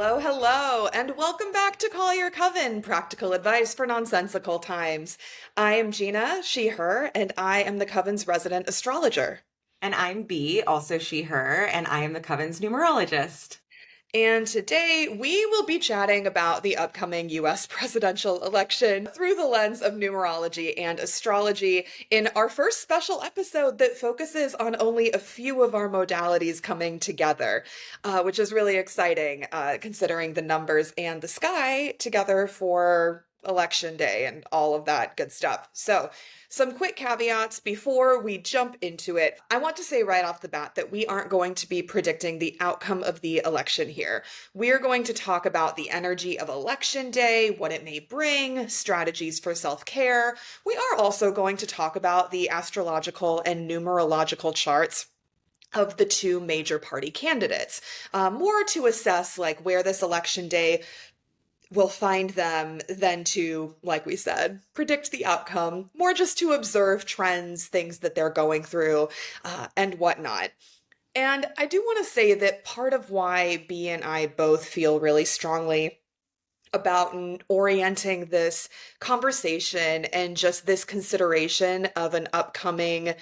Hello, hello, and welcome back to Call Your Coven, practical advice for nonsensical times. I am Jeanna, she, her, and I am the Coven's resident astrologer. And I'm Bee, also she, her, and I am the Coven's numerologist. And today we will be chatting about the upcoming US presidential election through the lens of numerology and astrology in our first special episode that focuses on only a few of our modalities coming together, which is really exciting considering the numbers and the sky together for election day and all of that good stuff. So, some quick caveats before we jump into it. I want to say right off the bat that we aren't going to be predicting the outcome of the election here. We are going to talk about the energy of election day, what it may bring, strategies for self-care. We are also going to talk about the astrological and numerological charts of the two major party candidates, more to assess like where this election day will find them than to, like we said, predict the outcome, more just to observe trends, things that they're going through, and whatnot. And I do want to say that part of why B and I both feel really strongly about orienting this conversation and just this consideration of an upcoming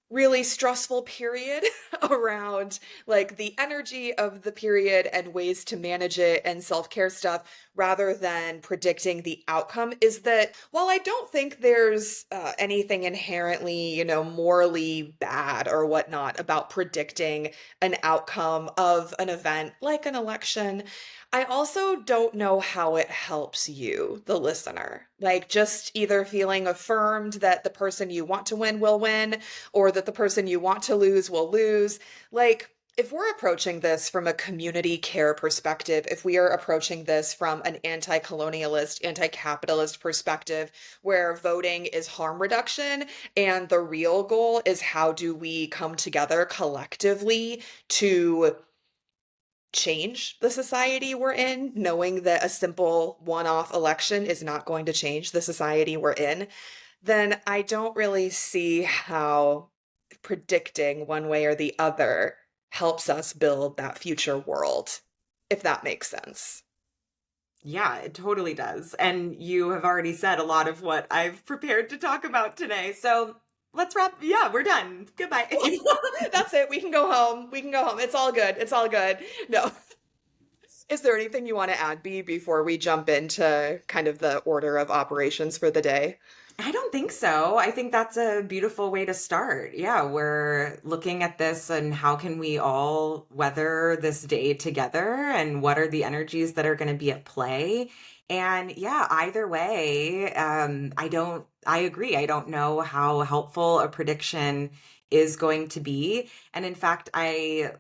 really stressful period around like the energy of the period and ways to manage it and self-care stuff rather than predicting the outcome is that while I don't think there's anything inherently, morally bad or whatnot about predicting an outcome of an event like an election, I also don't know how it helps you, the listener. Like just either feeling affirmed that the person you want to win will win, or that the person you want to lose will lose. Like, if we're approaching this from a community care perspective, if we are approaching this from an anti-colonialist, anti-capitalist perspective, where voting is harm reduction and the real goal is how do we come together collectively to change the society we're in, knowing that a simple one-off election is not going to change the society we're in, then I don't really see how predicting one way or the other helps us build that future world, if that makes sense. Yeah, it totally does. And you have already said a lot of what I've prepared to talk about today. So let's wrap. Yeah, we're done. Goodbye. That's it. We can go home. We can go home. It's all good. It's all good. No. Is there anything you want to add, B, before we jump into kind of the order of operations for the day? I don't think so. I think that's a beautiful way to start. Yeah, we're looking at this and how can we all weather this day together and what are the energies that are going to be at play. And yeah, either way, I agree. I don't know how helpful a prediction is going to be. And in fact, I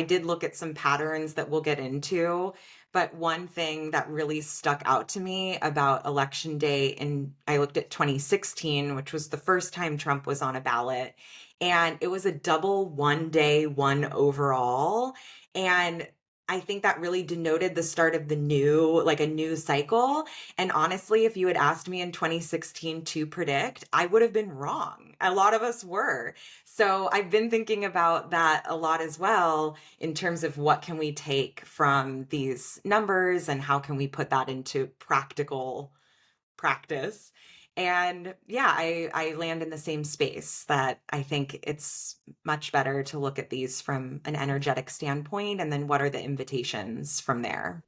did look at some patterns that we'll get into. But one thing that really stuck out to me about election day, and I looked at 2016, which was the first time Trump was on a ballot, and it was a double 1 day, one overall. And I think that really denoted the start of the new, like a new cycle. And honestly, if you had asked me in 2016 to predict, I would have been wrong. A lot of us were. So I've been thinking about that a lot as well in terms of what can we take from these numbers and how can we put that into practical practice. And yeah, I land in the same space that I think it's much better to look at these from an energetic standpoint and then what are the invitations from there.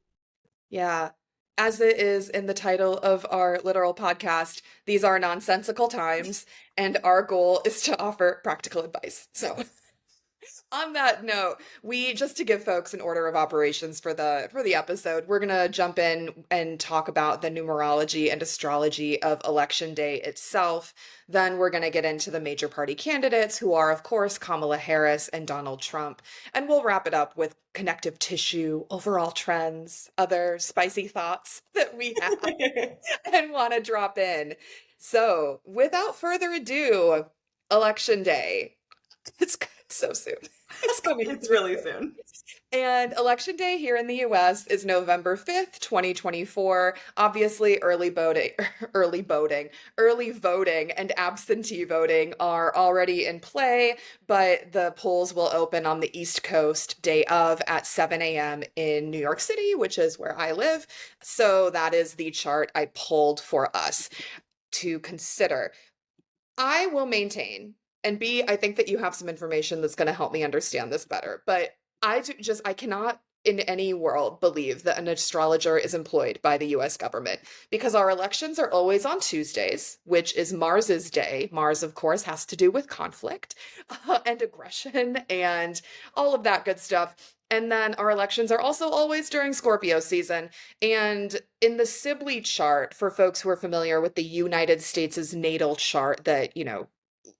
Yeah. As it is in the title of our literal podcast, these are nonsensical times, and our goal is to offer practical advice. So on that note, we just to give folks an order of operations for the episode, we're gonna jump in and talk about the numerology and astrology of election day itself. Then we're gonna get into the major party candidates, who are, of course, Kamala Harris and Donald Trump, and we'll wrap it up with connective tissue, overall trends, other spicy thoughts that we have and want to drop in. So, without further ado, election day. It's So soon. It's coming. It's really soon. And election day here in the US is November 5th, 2024. Obviously, early voting and absentee voting are already in play, but the polls will open on the East Coast day of at 7 a.m. in New York City, which is where I live. So that is the chart I pulled for us to consider. I will maintain, and B, I think that you have some information that's going to help me understand this better, but I cannot in any world believe that an astrologer is employed by the US government because our elections are always on Tuesdays, which is Mars's day. Mars, of course, has to do with conflict and aggression and all of that good stuff. And then our elections are also always during Scorpio season. And in the Sibley chart, for folks who are familiar with the United States' natal chart that,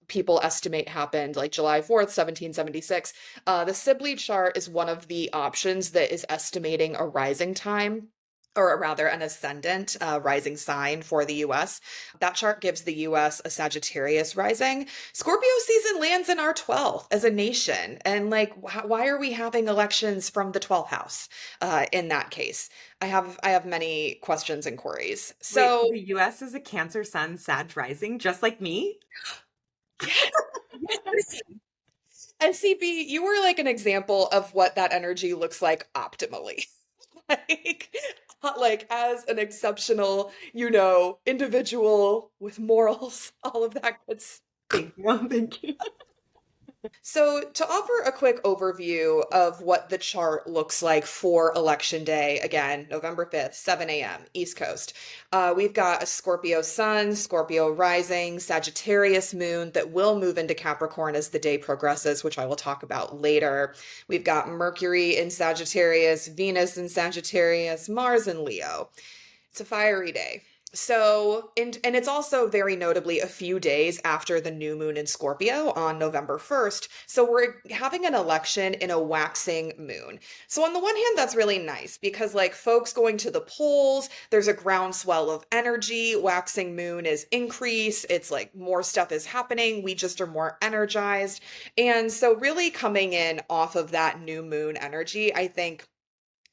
people estimate happened like July 4th, 1776, the Sibley chart is one of the options that is estimating a rising time, or rather an ascendant rising sign for the US. That chart gives the US a Sagittarius rising. Scorpio season lands in our 12th as a nation. And like, why are we having elections from the 12th house in that case? I have many questions and queries. So Wait, the US is a Cancer Sun Sag rising, just like me? yes, yes. And CB, you were like an example of what that energy looks like optimally. like, like as an exceptional, individual with morals, all of that good stuff. Thank you. Thank you. So, to offer a quick overview of what the chart looks like for Election Day, again, November 5th, 7 a.m., East Coast, we've got a Scorpio sun, Scorpio rising, Sagittarius moon that will move into Capricorn as the day progresses, which I will talk about later. We've got Mercury in Sagittarius, Venus in Sagittarius, Mars in Leo. It's a fiery day. So, and it's also very notably a few days after the new moon in Scorpio on November 1st. So we're having an election in a waxing moon. So on the one hand, that's really nice because like folks going to the polls, there's a groundswell of energy. Waxing moon is increase. It's like more stuff is happening. We just are more energized. And so really coming in off of that new moon energy, I think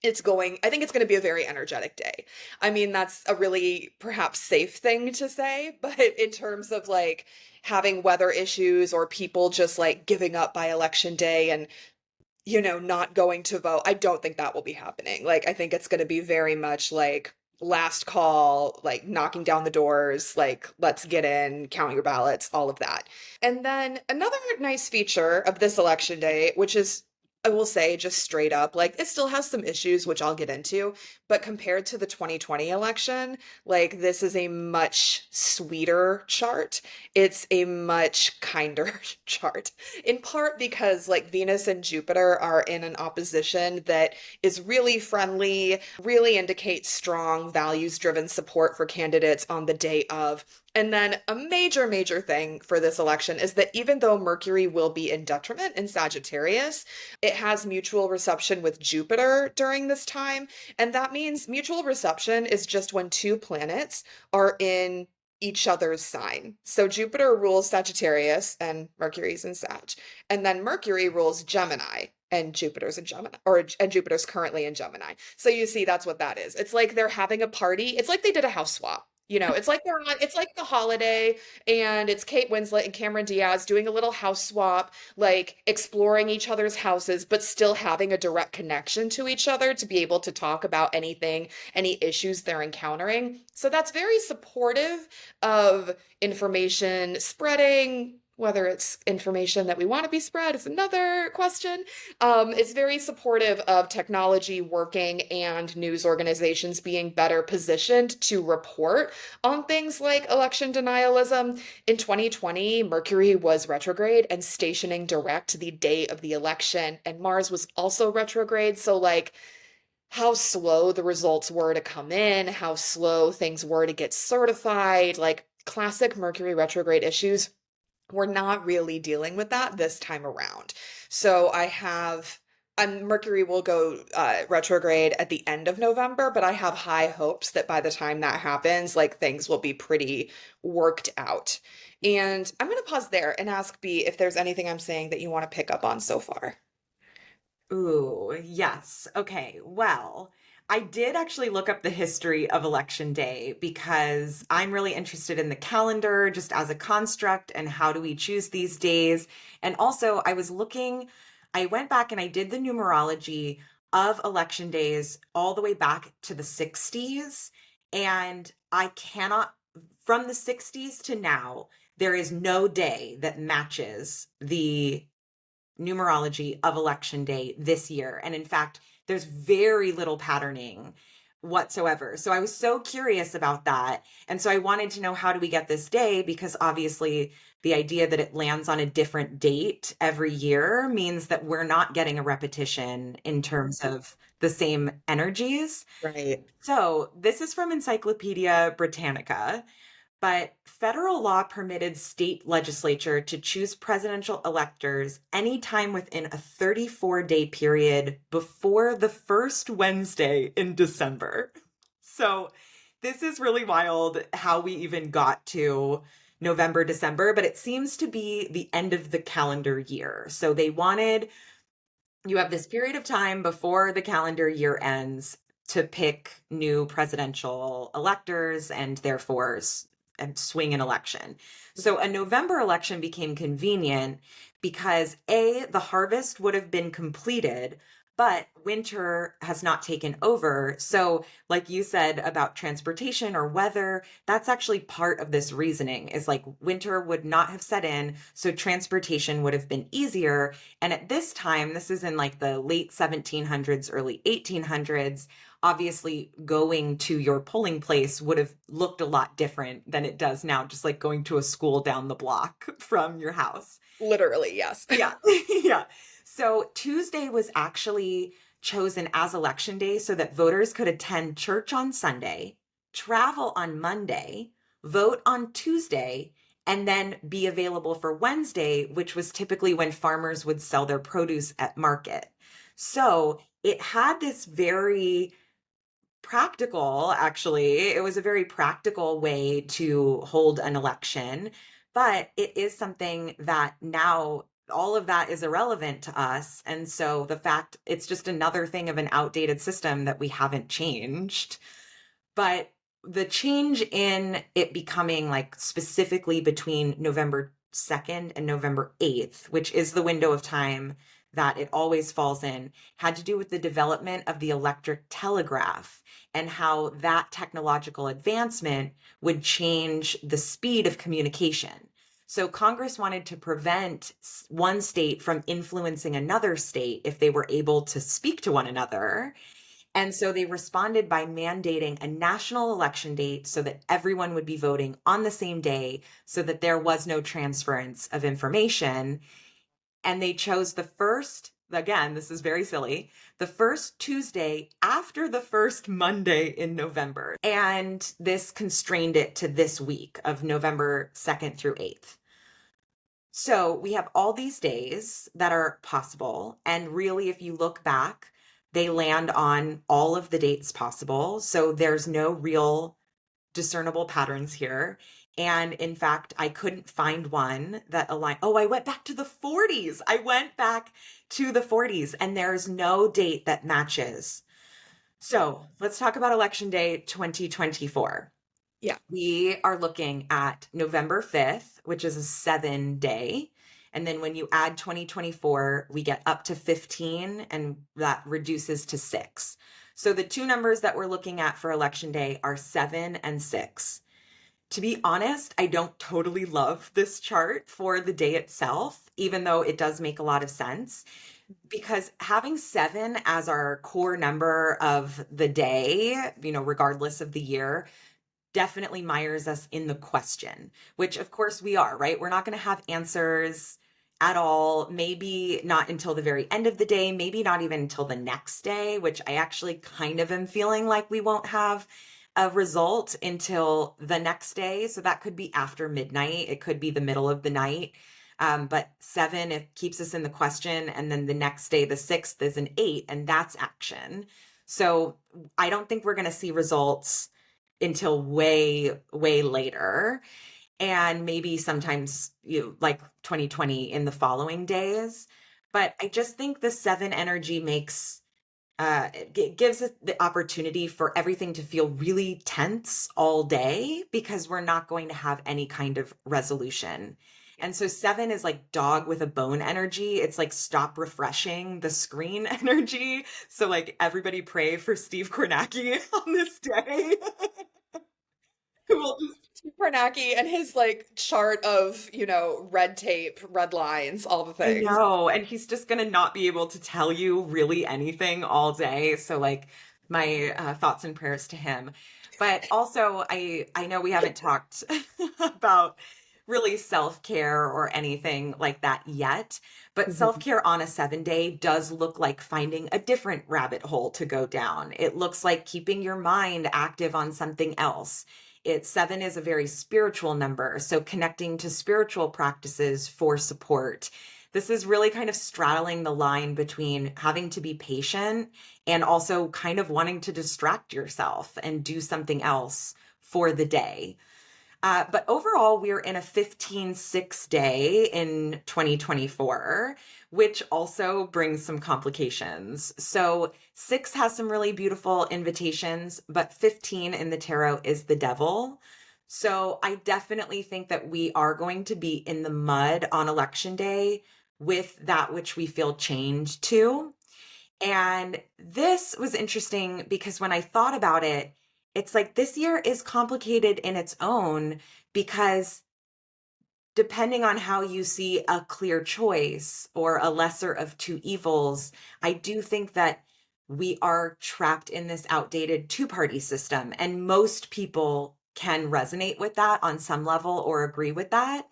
it's going to be a very energetic day. I mean, that's a really perhaps safe thing to say, but in terms of like having weather issues or people just like giving up by election day and, not going to vote, I don't think that will be happening. Like, I think it's going to be very much like last call, like knocking down the doors, like let's get in, count your ballots, all of that. And then another nice feature of this election day, which is I will say just straight up, like it still has some issues, which I'll get into, but compared to the 2020 election, like this is a much sweeter chart. It's a much kinder chart, in part because like Venus and Jupiter are in an opposition that is really friendly, really indicates strong values-driven support for candidates on the day of. And then a major, major thing for this election is that even though Mercury will be in detriment in Sagittarius, it has mutual reception with Jupiter during this time. And that means mutual reception is just when two planets are in each other's sign. So Jupiter rules Sagittarius and Mercury's in Sag. And then Mercury rules Gemini and Jupiter's in Gemini, and Jupiter's currently in Gemini. So you see, that's what that is. It's like they're having a party. It's like they did a house swap. It's like it's like the holiday and it's Kate Winslet and Cameron Diaz doing a little house swap, like exploring each other's houses, but still having a direct connection to each other to be able to talk about anything, any issues they're encountering. So that's very supportive of information spreading. Whether it's information that we want to be spread is another question. It's very supportive of technology working and news organizations being better positioned to report on things like election denialism. In 2020, Mercury was retrograde and stationing direct the day of the election, and Mars was also retrograde. So, like, how slow the results were to come in, how slow things were to get certified, like classic Mercury retrograde issues. We're not really dealing with that this time around. So Mercury will go retrograde at the end of November, but I have high hopes that by the time that happens, like things will be pretty worked out. And I'm going to pause there and ask B if there's anything I'm saying that you want to pick up on so far. Ooh, yes. Okay. Well, I did actually look up the history of Election Day because I'm really interested in the calendar just as a construct and how do we choose these days. And also, I went back and I did the numerology of election days all the way back to the 60s. And from the 60s to now, there is no day that matches the numerology of election day this year. And in fact, there's very little patterning whatsoever. So I was so curious about that. And so I wanted to know, how do we get this day? Because obviously, the idea that it lands on a different date every year means that we're not getting a repetition in terms of the same energies. Right. So this is from Encyclopedia Brittanica. But federal law permitted state legislature to choose presidential electors anytime within a 34-day period before the first Wednesday in December. So this is really wild how we even got to November, December, but it seems to be the end of the calendar year. So you have this period of time before the calendar year ends to pick new presidential electors and therefore and swing an election. So a November election became convenient because the harvest would have been completed, but winter has not taken over. So like you said about transportation or weather, that's actually part of this reasoning, is like winter would not have set in, so transportation would have been easier. And at this time, this is in like the late 1700s, early 1800s, obviously going to your polling place would have looked a lot different than it does now, just like going to a school down the block from your house. Literally, yes. Yeah. Yeah. So Tuesday was actually chosen as election day so that voters could attend church on Sunday, travel on Monday, vote on Tuesday, and then be available for Wednesday, which was typically when farmers would sell their produce at market. So it had this very practical, actually. It was a very practical way to hold an election, but it is something that now all of that is irrelevant to us. And so the fact it's just another thing of an outdated system that we haven't changed. But the change in it becoming like specifically between November 2nd and November 8th, which is the window of time that it always falls in, had to do with the development of the electric telegraph and how that technological advancement would change the speed of communication. So Congress wanted to prevent one state from influencing another state if they were able to speak to one another. And so they responded by mandating a national election date so that everyone would be voting on the same day so that there was no transference of information. And they chose again, this is very silly, the first Tuesday after the first Monday in November. And this constrained it to this week of November 2nd through 8th. So we have all these days that are possible. And really, if you look back, they land on all of the dates possible. So there's no real discernible patterns here. And in fact, I couldn't find one that aligned. Oh, I went back to the 40s. I went back to the 40s, and there's no date that matches. So let's talk about Election Day 2024. Yeah. We are looking at November 5th, which is a 7-day. And then when you add 2024, we get up to 15, and that reduces to 6. So the two numbers that we're looking at for Election Day are 7 and 6. To be honest, I don't totally love this chart for the day itself, even though it does make a lot of sense, because having 7 as our core number of the day, regardless of the year, definitely mires us in the question, which of course we are, right? We're not going to have answers at all, maybe not until the very end of the day, maybe not even until the next day, which I actually kind of am feeling like we won't have a result until the next day. So that could be after midnight. It could be the middle of the night. But 7, it keeps us in the question. And then the next day, the 6th, is an 8, and that's action. So I don't think we're going to see results until way, way later. and maybe sometimes like 2020 in the following days. But I just think the seven energy makes it gives us the opportunity for everything to feel really tense all day because we're not going to have any kind of resolution. And so seven is like dog with a bone energy. It's like stop refreshing the screen energy. So like everybody pray for Steve Kornacki on this day. Who will Bernanke and his like chart of, red tape, red lines, all the I things. know, and he's just gonna not be able to tell you really anything all day. So, like, my thoughts and prayers to him. But also, I know we haven't talked about really self-care or anything like that yet, but Mhm. self-care on a 7 day does look like finding a different rabbit hole to go down. It looks like keeping your mind active on something else. Seven is a very spiritual number, so connecting to spiritual practices for support. This is really kind of straddling the line between having to be patient and also kind of wanting to distract yourself and do something else for the day. But overall, we're in a 15-6 day in 2024, which also brings some complications. So, six has some really beautiful invitations, but 15 in the tarot is the devil. So, I definitely think that we are going to be in the mud on election day with that which we feel chained to. And this was interesting because when I thought about it, it's like this year is complicated in its own because depending on how you see a clear choice or a lesser of two evils, I do think that we are trapped in this outdated two-party system. And most people can resonate with that on some level or agree with that.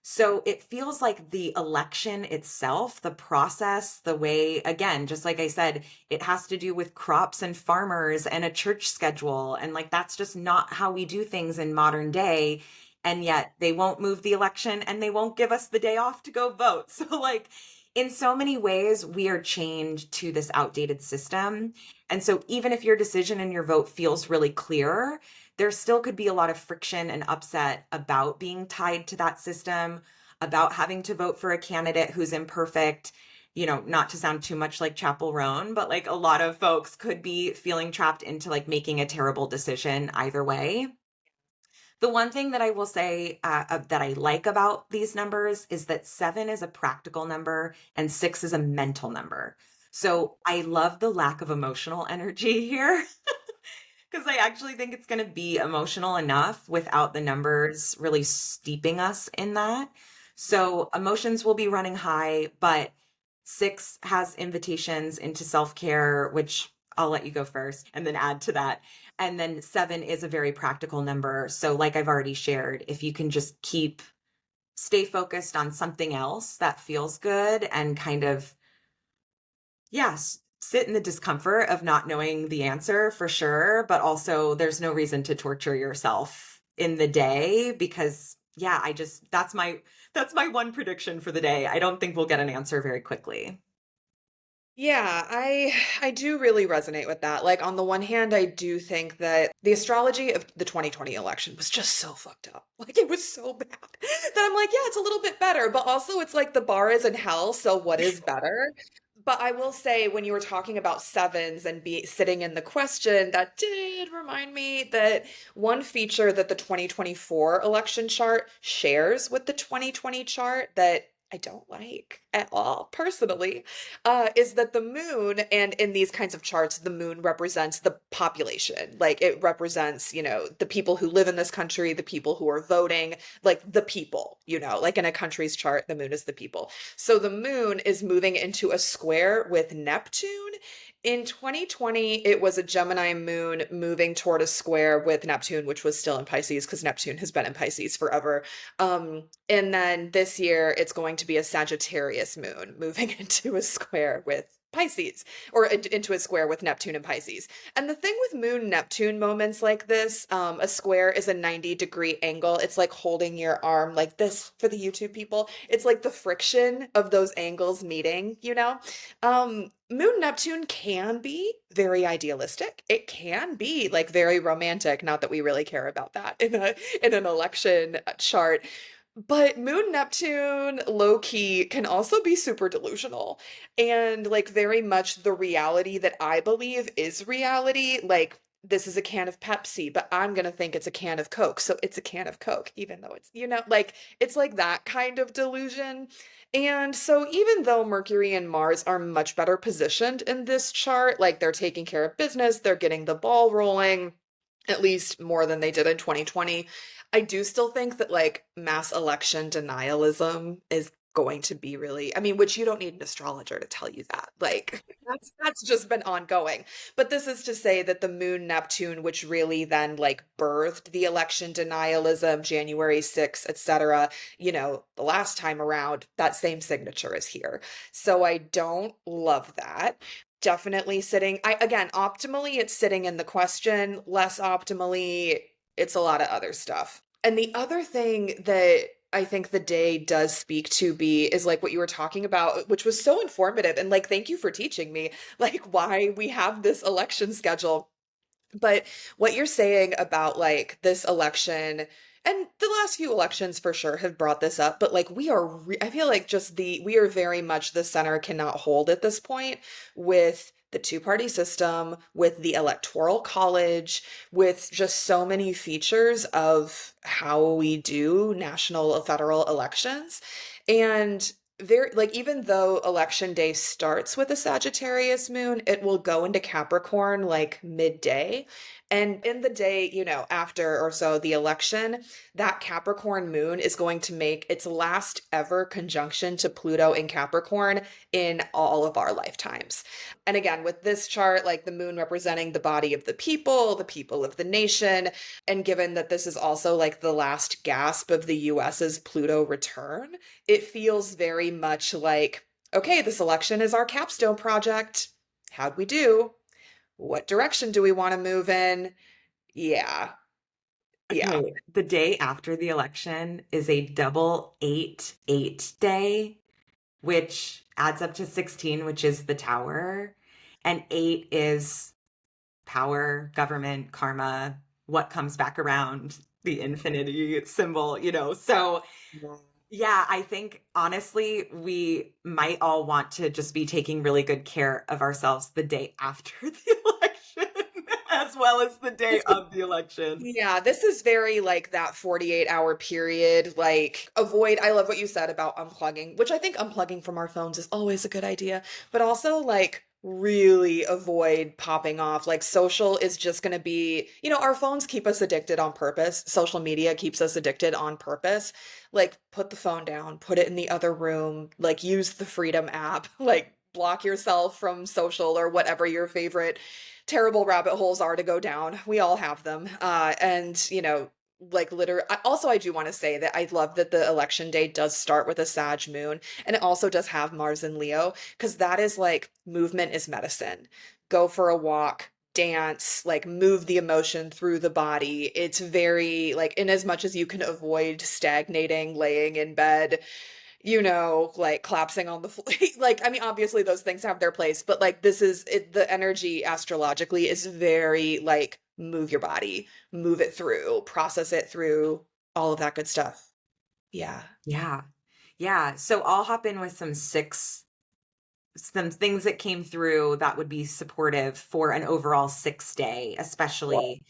So it feels like the election itself, the process, the way, again, just like I said, it has to do with crops and farmers and a church schedule. And like that's just not how we do things in modern day. And yet they won't move the election and they won't give us the day off to go vote. So, like, in so many ways, we are chained to this outdated system. And so, even if your decision and your vote feels really clear, there still could be a lot of friction and upset about being tied to that system, about having to vote for a candidate who's imperfect. Not to sound too much like Chapel Roan, but like a lot of folks could be feeling trapped into like making a terrible decision either way. The one thing that I will say that I like about these numbers is that seven is a practical number and six is a mental number. So I love the lack of emotional energy here. Because I actually think it's going to be emotional enough without the numbers really steeping us in that. So emotions will be running high, but six has invitations into self care, which I'll let you go first and then add to that. And then seven is a very practical number. So, like I've already shared, if you can just stay focused on something else that feels good and kind of yes, sit in the discomfort of not knowing the answer for sure, but also there's no reason to torture yourself in the day because yeah, that's my one prediction for the day. I don't think we'll get an answer very quickly. Yeah, I do really resonate with that. Like on the one hand, I do think that the astrology of the 2020 election was just so fucked up. Like it was so bad that I'm like, yeah, it's a little bit better, but also it's like the bar is in hell, so what is better? But I will say when you were talking about sevens and be sitting in the question, that did remind me that one feature that the 2024 election chart shares with the 2020 chart that I don't like at all personally is that the moon, and in these kinds of charts, the moon represents the population. Like it represents, the people who live in this country, the people who are voting, like the people, like in a country's chart, the moon is the people. So the moon is moving into a square with Neptune. In 2020, it was a Gemini moon moving toward a square with Neptune, which was still in Pisces because Neptune has been in Pisces forever. And then this year, it's going to be a Sagittarius moon moving into a square with Pisces, or into a square with Neptune and Pisces. And the thing with Moon Neptune moments like this, a square is a 90-degree angle. It's like holding your arm like this for the YouTube people. It's like the friction of those angles meeting, you know? Moon Neptune can be very idealistic. It can be like very romantic. Not that we really care about that in an election chart. But Moon Neptune, low key, can also be super delusional and like very much the reality that I believe is reality. Like, this is a can of Pepsi, but I'm gonna think it's a can of Coke. So it's a can of Coke, even though it's, like it's like that kind of delusion. And so even though Mercury and Mars are much better positioned in this chart, like they're taking care of business, they're getting the ball rolling, at least more than they did in 2020. I do still think that like mass election denialism is going to be really, I mean, which you don't need an astrologer to tell you that. Like that's just been ongoing. But this is to say that the moon Neptune, which really then like birthed the election denialism, January 6th, etc., the last time around, that same signature is here. So I don't love that. Definitely sitting, again, optimally it's sitting in the question, less optimally it's a lot of other stuff. And the other thing that I think the day does speak to be is like what you were talking about, which was so informative. And like, thank you for teaching me like why we have this election schedule. But what you're saying about like this election and the last few elections for sure have brought this up, but like I feel like we are very much the center cannot hold at this point with the two-party system, with the electoral college, with just so many features of how we do national federal elections. And very like even though election day starts with a Sagittarius moon, it will go into Capricorn like midday. And in the day, after or so the election, that Capricorn moon is going to make its last ever conjunction to Pluto in Capricorn in all of our lifetimes. And again, with this chart, like the moon representing the body of the people of the nation, and given that this is also like the last gasp of the US's Pluto return, it feels very much like, okay, this election is our capstone project. How'd we do? What direction do we want to move in? Yeah. Yeah. Okay, the day after the election is a double 8-8 day, which adds up to 16, which is the tower. And 8 is power, government, karma, what comes back around, the infinity symbol. So yeah, I think honestly, we might all want to just be taking really good care of ourselves the day after the election, as well as the day of the election. Yeah, this is very like that 48-hour period. Like, avoid, I love what you said about unplugging, which I think unplugging from our phones is always a good idea, but also like really avoid popping off. Like, social is just going to be, our phones keep us addicted on purpose. Social media keeps us addicted on purpose. Like, put the phone down, put it in the other room, like, use the Freedom app, like, block yourself from social or whatever your favorite terrible rabbit holes are to go down. We all have them. And, like literally, also, I do want to say that I love that the election day does start with a Sag moon, and it also does have Mars and Leo, because that is like movement is medicine. Go for a walk, dance, like move the emotion through the body. It's very like, in as much as you can avoid stagnating, laying in bed, like collapsing on the floor. Like, I mean, obviously those things have their place, but like this is it, the energy astrologically is very like move your body, move it through, process it through, all of that good stuff. Yeah. Yeah. Yeah. So I'll hop in with some things that came through that would be supportive for an overall 6 day, especially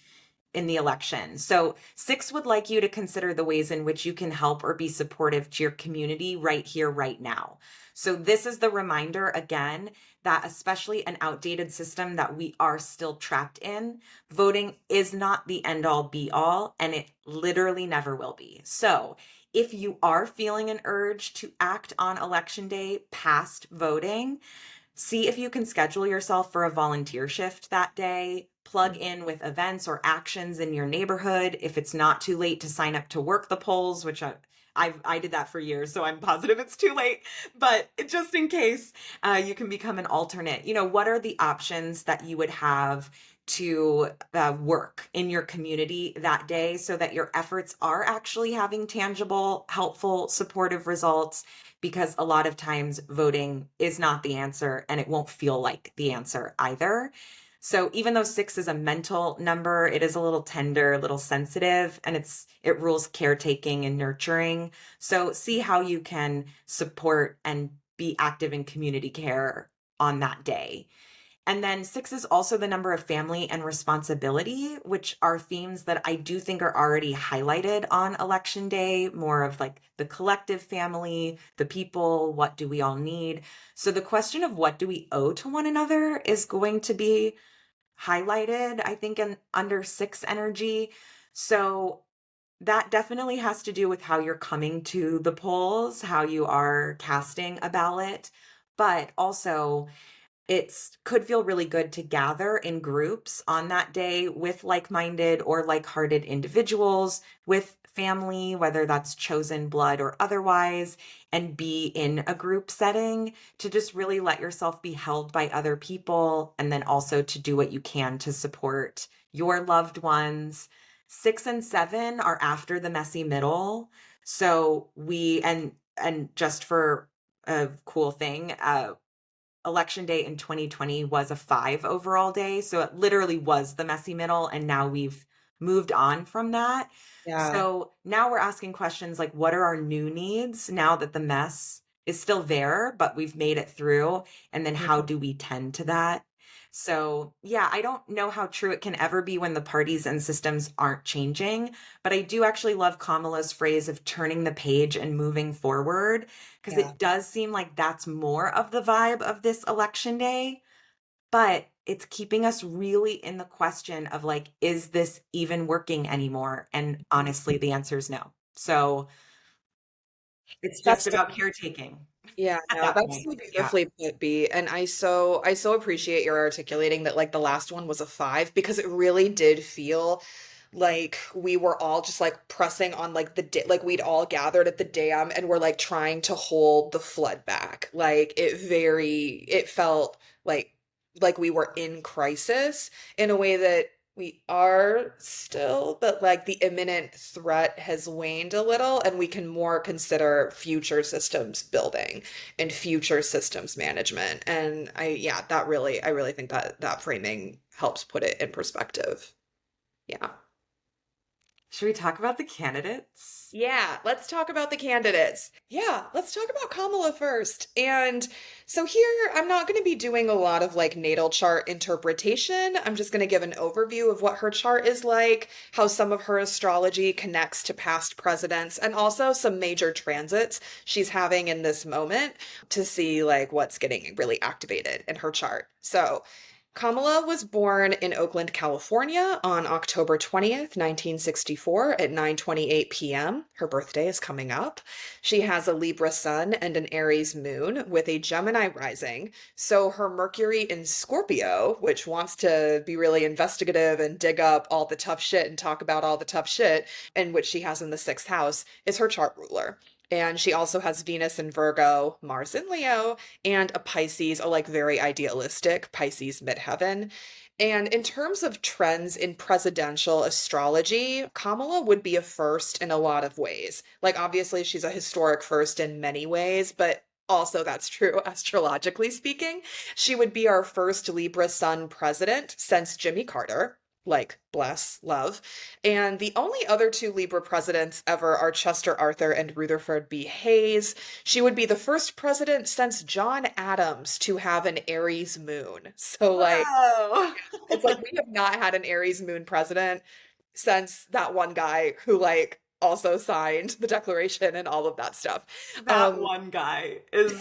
in the election. So 6 would like you to consider the ways in which you can help or be supportive to your community right here, right now. So this is the reminder again that especially an outdated system that we are still trapped in, voting is not the end all be all, and it literally never will be. So if you are feeling an urge to act on election day past voting, see if you can schedule yourself for a volunteer shift that day. Plug in with events or actions in your neighborhood. If it's not too late to sign up to work the polls, which I did that for years, so I'm positive it's too late. But just in case, you can become an alternate. What are the options that you would have to work in your community that day so that your efforts are actually having tangible, helpful, supportive results? Because a lot of times voting is not the answer and it won't feel like the answer either. So even though 6 is a mental number, it is a little tender, a little sensitive, and it rules caretaking and nurturing. So see how you can support and be active in community care on that day. And then 6 is also the number of family and responsibility, which are themes that I do think are already highlighted on election day, more of like the collective family, the people, what do we all need? So the question of what do we owe to one another is going to be highlighted, I think, in under 6 energy. So that definitely has to do with how you're coming to the polls, how you are casting a ballot, but also it could feel really good to gather in groups on that day with like-minded or like-hearted individuals, with family, whether that's chosen blood or otherwise, and be in a group setting to just really let yourself be held by other people, and then also to do what you can to support your loved ones. 6 and 7 are after the messy middle. So and just for a cool thing, election day in 2020 was a 5 overall day. So it literally was the messy middle. And now we've moved on from that. Yeah. So now we're asking questions like, what are our new needs now that the mess is still there, but we've made it through? And then how do we tend to that? So yeah, I don't know how true it can ever be when the parties and systems aren't changing, but I do actually love Kamala's phrase of turning the page and moving forward, because Yeah. it does seem like that's more of the vibe of this election day, but it's keeping us really in the question of like, is this even working anymore? And honestly, the answer is no. So it's just That's about caretaking Yeah, at no, that that's point. so Yeah. beautifully put, B. And I so appreciate your articulating that like the last one was a 5 because it really did feel like we were all just like pressing on like like we'd all gathered at the dam and we're like trying to hold the flood back. Like it felt like we were in crisis in a way that we are still, but like the imminent threat has waned a little, and we can more consider future systems building and future systems management. And I really think that that framing helps put it in perspective. Yeah. Should we talk about the candidates? Yeah, let's talk about the candidates. Yeah, let's talk about Kamala first. And so here, I'm not going to be doing a lot of like natal chart interpretation. I'm just going to give an overview of what her chart is like, how some of her astrology connects to past presidents, and also some major transits she's having in this moment to see like what's getting really activated in her chart. So, Kamala was born in Oakland, California on October 20th, 1964 at 9:28 p.m. Her birthday is coming up. She has a Libra sun and an Aries moon with a Gemini rising. So her Mercury in Scorpio, which wants to be really investigative and dig up all the tough shit and talk about all the tough shit, and which she has in the 6th house, is her chart ruler. And she also has Venus in Virgo, Mars in Leo, and a Pisces, a like very idealistic Pisces midheaven. And in terms of trends in presidential astrology, Kamala would be a first in a lot of ways. Like, obviously, she's a historic first in many ways, but also that's true astrologically speaking. She would be our first Libra sun president since Jimmy Carter. Like, bless, love. And the only other 2 Libra presidents ever are Chester Arthur and Rutherford B. Hayes. She would be the first president since John Adams to have an Aries moon. So, like, Whoa. it's like we have not had an Aries moon president since that one guy who, like, also signed the Declaration and all of that stuff. That one guy is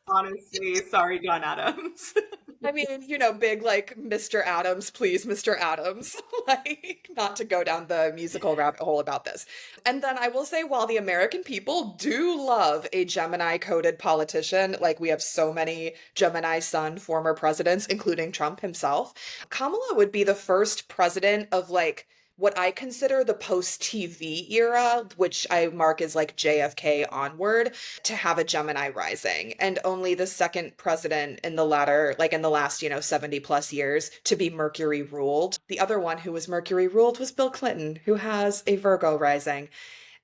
honestly, sorry, John Adams. I mean, big like Mr. Adams, please, Mr. Adams. Like, not to go down the musical rabbit hole about this. And then I will say, while the American people do love a Gemini coded politician, like we have so many Gemini sun former presidents, including Trump himself, Kamala would be the first president of like what I consider the post-TV era, which I mark as like JFK onward, to have a Gemini rising, and only the second president in the latter, like in the last, 70 plus years to be Mercury ruled. The other one who was Mercury ruled was Bill Clinton, who has a Virgo rising.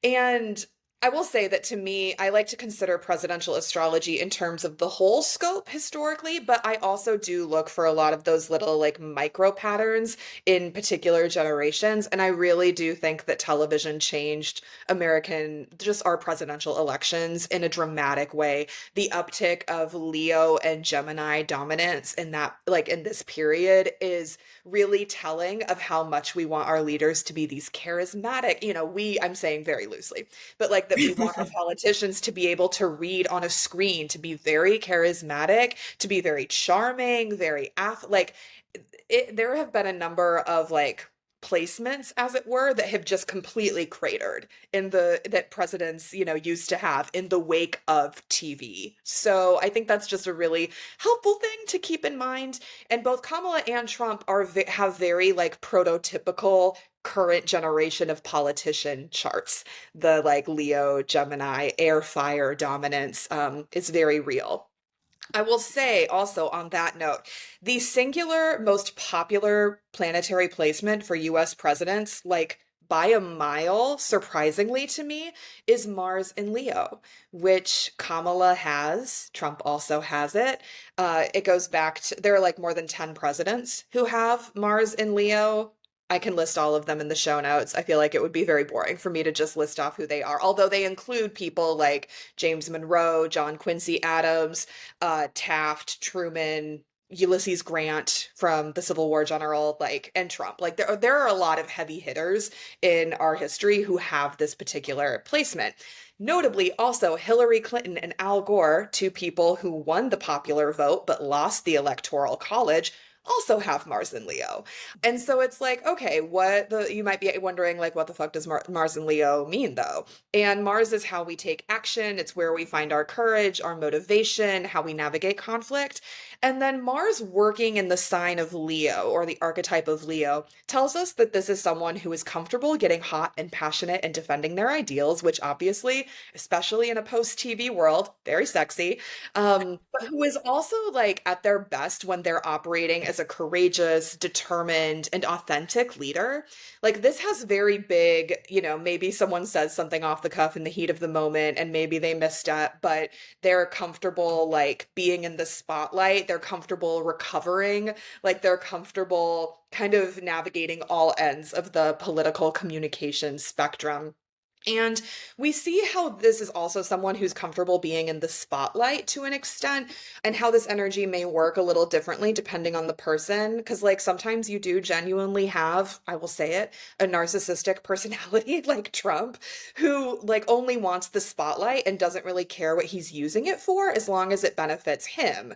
And I will say that to me, I like to consider presidential astrology in terms of the whole scope historically, but I also do look for a lot of those little like micro patterns in particular generations. And I really do think that television changed just our presidential elections in a dramatic way. The uptick of Leo and Gemini dominance in that, like in this period, is really telling of how much we want our leaders to be these charismatic, I'm saying very loosely, but like that we want our politicians to be able to read on a screen, to be very charismatic, to be very charming, like there have been a number of like placements, as it were, that have just completely cratered in the that presidents, used to have in the wake of TV. So I think that's just a really helpful thing to keep in mind. And both Kamala and Trump have very like prototypical current generation of politician charts. The like Leo, Gemini, air, fire dominance is very real. I will say also on that note, the singular most popular planetary placement for US presidents, like by a mile, surprisingly to me, is Mars in Leo, which Kamala has. Trump also has it. It goes back to, there are like more than 10 presidents who have Mars in Leo. I can list all of them in the show notes. I feel like it would be very boring for me to just list off who they are, although they include people like James Monroe, John Quincy Adams, Taft, Truman, Ulysses Grant from the Civil War general, like, and Trump. Like there are a lot of heavy hitters in our history who have this particular placement. Notably, also Hillary Clinton and Al Gore, two people who won the popular vote but lost the electoral college, also have Mars in Leo. And so it's like, okay, you might be wondering, like, what the fuck does Mars and Leo mean, though? And Mars is how we take action. It's where we find our courage, our motivation, how we navigate conflict. And then Mars working in the sign of Leo, or the archetype of Leo, tells us that this is someone who is comfortable getting hot and passionate and defending their ideals, which obviously, especially in a post-TV world, very sexy, but who is also like at their best when they're operating as a courageous, determined, and authentic leader. Like this has very big, maybe someone says something off the cuff in the heat of the moment and maybe they misstep, but they're comfortable like being in the spotlight. They're comfortable recovering, like they're comfortable kind of navigating all ends of the political communication spectrum. And we see how this is also someone who's comfortable being in the spotlight to an extent, and how this energy may work a little differently depending on the person. Because, like, sometimes you do genuinely have, I will say it, a narcissistic personality like Trump, who, like, only wants the spotlight and doesn't really care what he's using it for as long as it benefits him.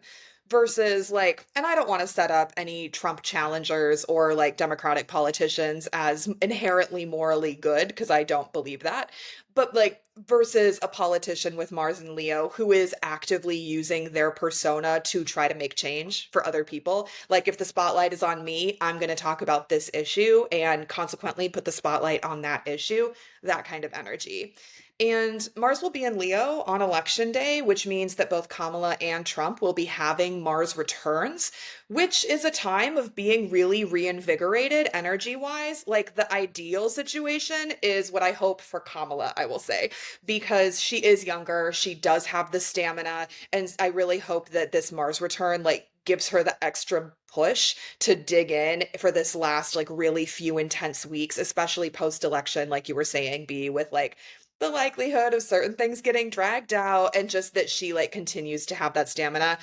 Versus like, and I don't want to set up any Trump challengers or like Democratic politicians as inherently morally good, because I don't believe that. But like, versus a politician with Mars and Leo who is actively using their persona to try to make change for other people. Like, if the spotlight is on me, I'm going to talk about this issue and consequently put the spotlight on that issue, that kind of energy. And Mars will be in Leo on election day, which means that both Kamala and Trump will be having Mars returns, which is a time of being really reinvigorated energy wise. Like, the ideal situation is what I hope for Kamala, I will say, because she is younger, she does have the stamina, and I really hope that this Mars return, like, gives her the extra push to dig in for this last like really few intense weeks, especially post election, like you were saying, B, with like the likelihood of certain things getting dragged out, and just that she like continues to have that stamina.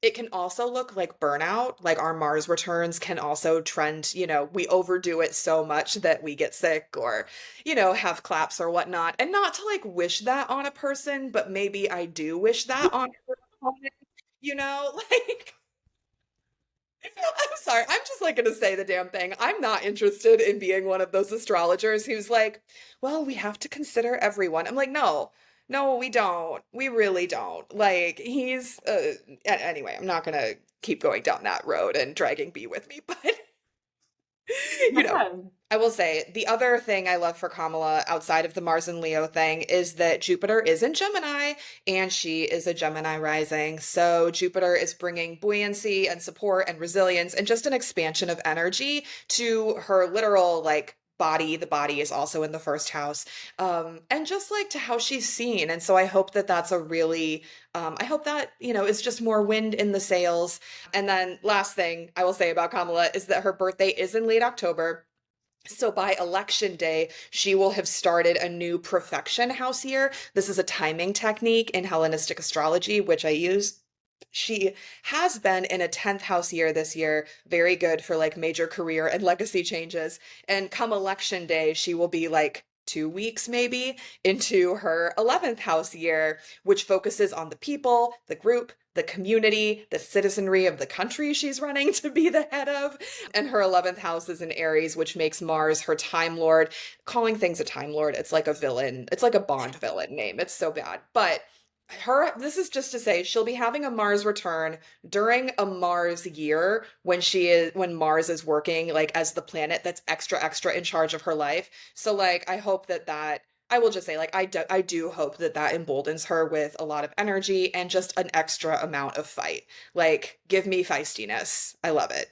It can also look like burnout, like our Mars returns can also trend, we overdo it so much that we get sick or, have claps or whatnot. And not to like wish that on a person, but maybe I do wish that on her opponent, like I'm sorry. I'm just like going to say the damn thing. I'm not interested in being one of those astrologers who's like, well, we have to consider everyone. I'm like, no, no, we don't. We really don't. Like, anyway, I'm not going to keep going down that road and dragging B with me, but You know, Yeah. I will say the other thing I love for Kamala outside of the Mars and Leo thing is that Jupiter is in Gemini and she is a Gemini rising. So Jupiter is bringing buoyancy and support and resilience and just an expansion of energy to her literal like body. The body is also in the first house. And just like to how she's seen. And so I hope that that's a really, I hope that, is just more wind in the sails. And then last thing I will say about Kamala is that her birthday is in late October. So by election day, she will have started a new profection house year. This is a timing technique in Hellenistic astrology, which I use. She has been in a 10th house year this year, very good for like major career and legacy changes. And come election day, she will be like 2 weeks maybe into her 11th house year, which focuses on the people, the group, the community, the citizenry of the country she's running to be the head of. And her 11th house is in Aries, which makes Mars her Time Lord. Calling things a Time Lord, it's like a villain. It's like a Bond villain name. It's so bad. But this is just to say she'll be having a Mars return during a Mars year when Mars is working like as the planet that's extra in charge of her life. So like I hope that I will just say like I do hope that emboldens her with a lot of energy and just an extra amount of fight. Like give me feistiness. I love it.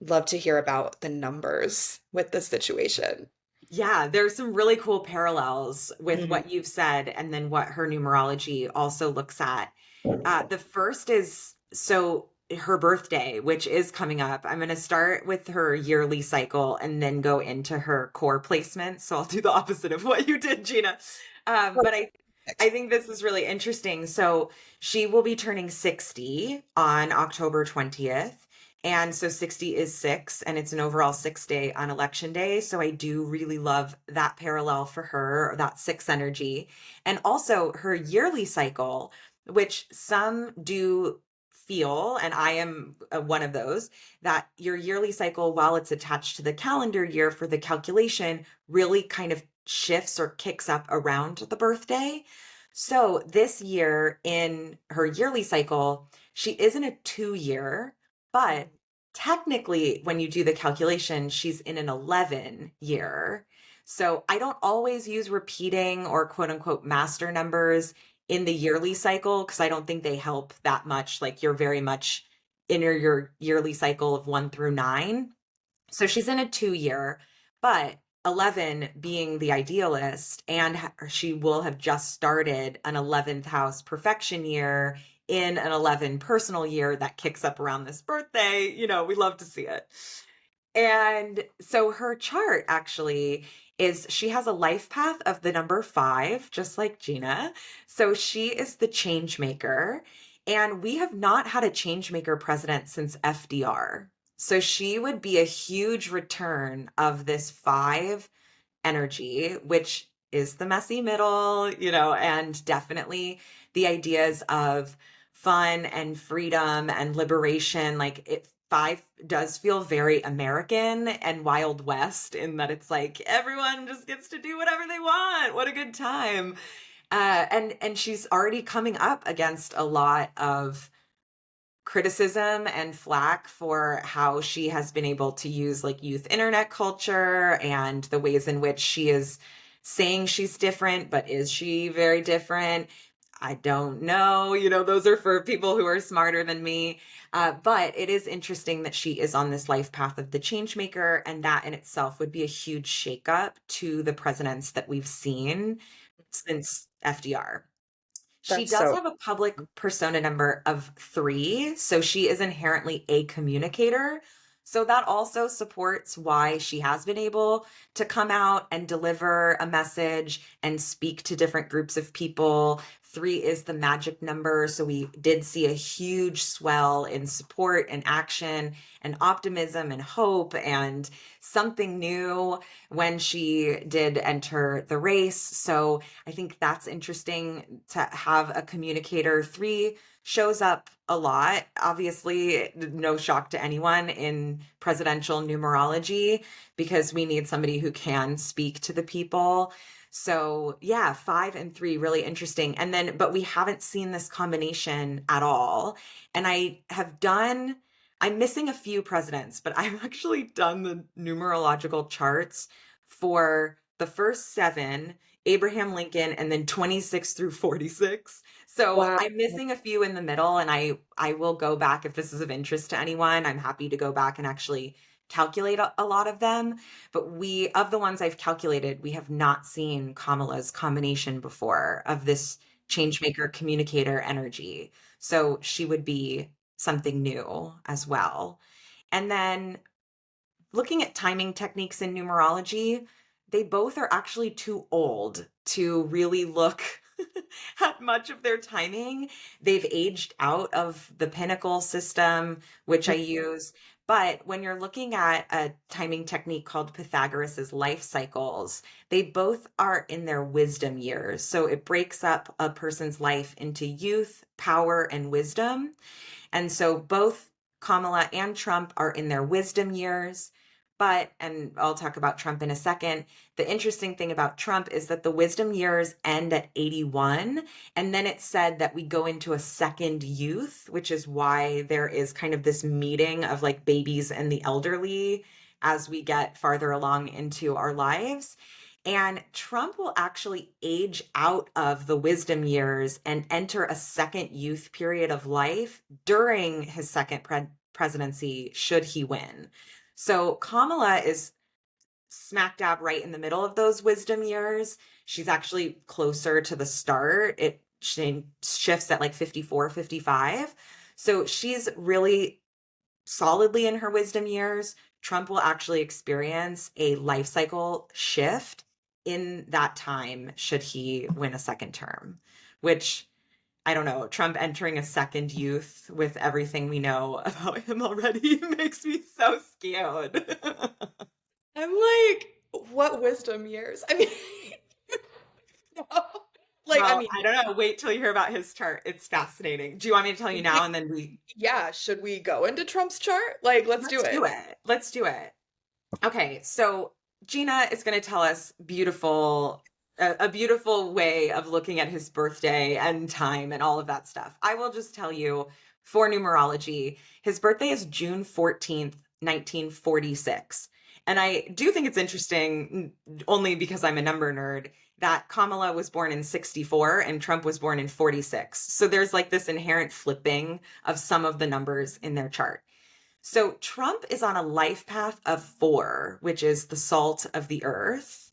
Love to hear about the numbers with this situation. Yeah, there's some really cool parallels with Mhm. what you've said and then what her numerology also looks at. The first is so her birthday, which is coming up. I'm going to start with her yearly cycle and then go into her core placement. So I'll do the opposite of what you did, Gina. But I think this is really interesting. So she will be turning 60 on October 20th. And so 60 is six, and it's an overall 6 day on election day. So I do really love that parallel for her, that six energy. And also her yearly cycle, which some do feel, and I am one of those, that your yearly cycle, while it's attached to the calendar year for the calculation, really kind of shifts or kicks up around the birthday. So this year in her yearly cycle, she is in a 2 year, but technically, when you do the calculation, she's in an 11 year. So I don't always use repeating or quote unquote master numbers in the yearly cycle because I don't think they help that much. Like you're very much in your yearly cycle of 1 through 9. So she's in a 2 year, but 11 being the idealist, and she will have just started an 11th house perfection year in an 11 personal year that kicks up around this birthday. We love to see it. And so her chart actually is she has a life path of the number 5, just like Gina. So she is the change maker. And we have not had a change maker president since FDR. So she would be a huge return of this 5 energy, which is the messy middle, and definitely the ideas of fun and freedom and liberation. Like 5 does feel very American and Wild West in that it's like everyone just gets to do whatever they want. What a good time. And she's already coming up against a lot of criticism and flack for how she has been able to use like youth internet culture and the ways in which she is saying she's different, but is she very different? I don't know. Those are for people who are smarter than me. But it is interesting that she is on this life path of the change maker, and that in itself would be a huge shakeup to the presidents that we've seen since FDR. She That's does so have a public persona number of 3, so she is inherently a communicator. So that also supports why she has been able to come out and deliver a message and speak to different groups of people. 3 is the magic number, so we did see a huge swell in support and action and optimism and hope and something new when she did enter the race. So I think that's interesting to have a communicator. 3 shows up a lot. Obviously, no shock to anyone in presidential numerology because we need somebody who can speak to the people. So, yeah, 5 and 3 really interesting. And then but we haven't seen this combination at all. And I have done I'm missing a few presidents, but I've actually done the numerological charts for the first seven, Abraham Lincoln, and then 26 through 46. So Wow. I'm missing a few in the middle, and I will go back if this is of interest to anyone. I'm happy to go back and actually calculate a lot of them. But of the ones I've calculated, we have not seen Kamala's combination before of this changemaker communicator energy. So she would be something new as well. And then looking at timing techniques in numerology, they both are actually too old to really look at much of their timing. They've aged out of the pinnacle system, which I use. But when you're looking at a timing technique called Pythagoras's life cycles, they both are in their wisdom years. So it breaks up a person's life into youth, power, and wisdom. And so both Kamala and Trump are in their wisdom years. But, and I'll talk about Trump in a second, the interesting thing about Trump is that the wisdom years end at 81. And then it said that we go into a second youth, which is why there is kind of this meeting of like babies and the elderly as we get farther along into our lives. And Trump will actually age out of the wisdom years and enter a second youth period of life during his second presidency, should he win. So Kamala is smack dab right in the middle of those wisdom years. She's actually closer to the start. It shifts at like 54, 55. So she's really solidly in her wisdom years. Trump will actually experience a life cycle shift in that time should he win a second term, which I don't know, Trump entering a second youth with everything we know about him already makes me so scared. I'm like, what wisdom years? I mean, no. Like, I Well, mean, I don't know. Wait till you hear about his chart. It's fascinating. Do you want me to tell you now and then yeah, should we go into Trump's chart? Like, let's do let's do it. it. Let's do it. Okay, so Jeanna is going to tell us a beautiful way of looking at his birthday and time and all of that stuff. I will just tell you for numerology, his birthday is June 14th, 1946. And I do think it's interesting, only because I'm a number nerd, that Kamala was born in 64 and Trump was born in 46. So there's like this inherent flipping of some of the numbers in their chart. So Trump is on a life path of 4, which is the salt of the earth.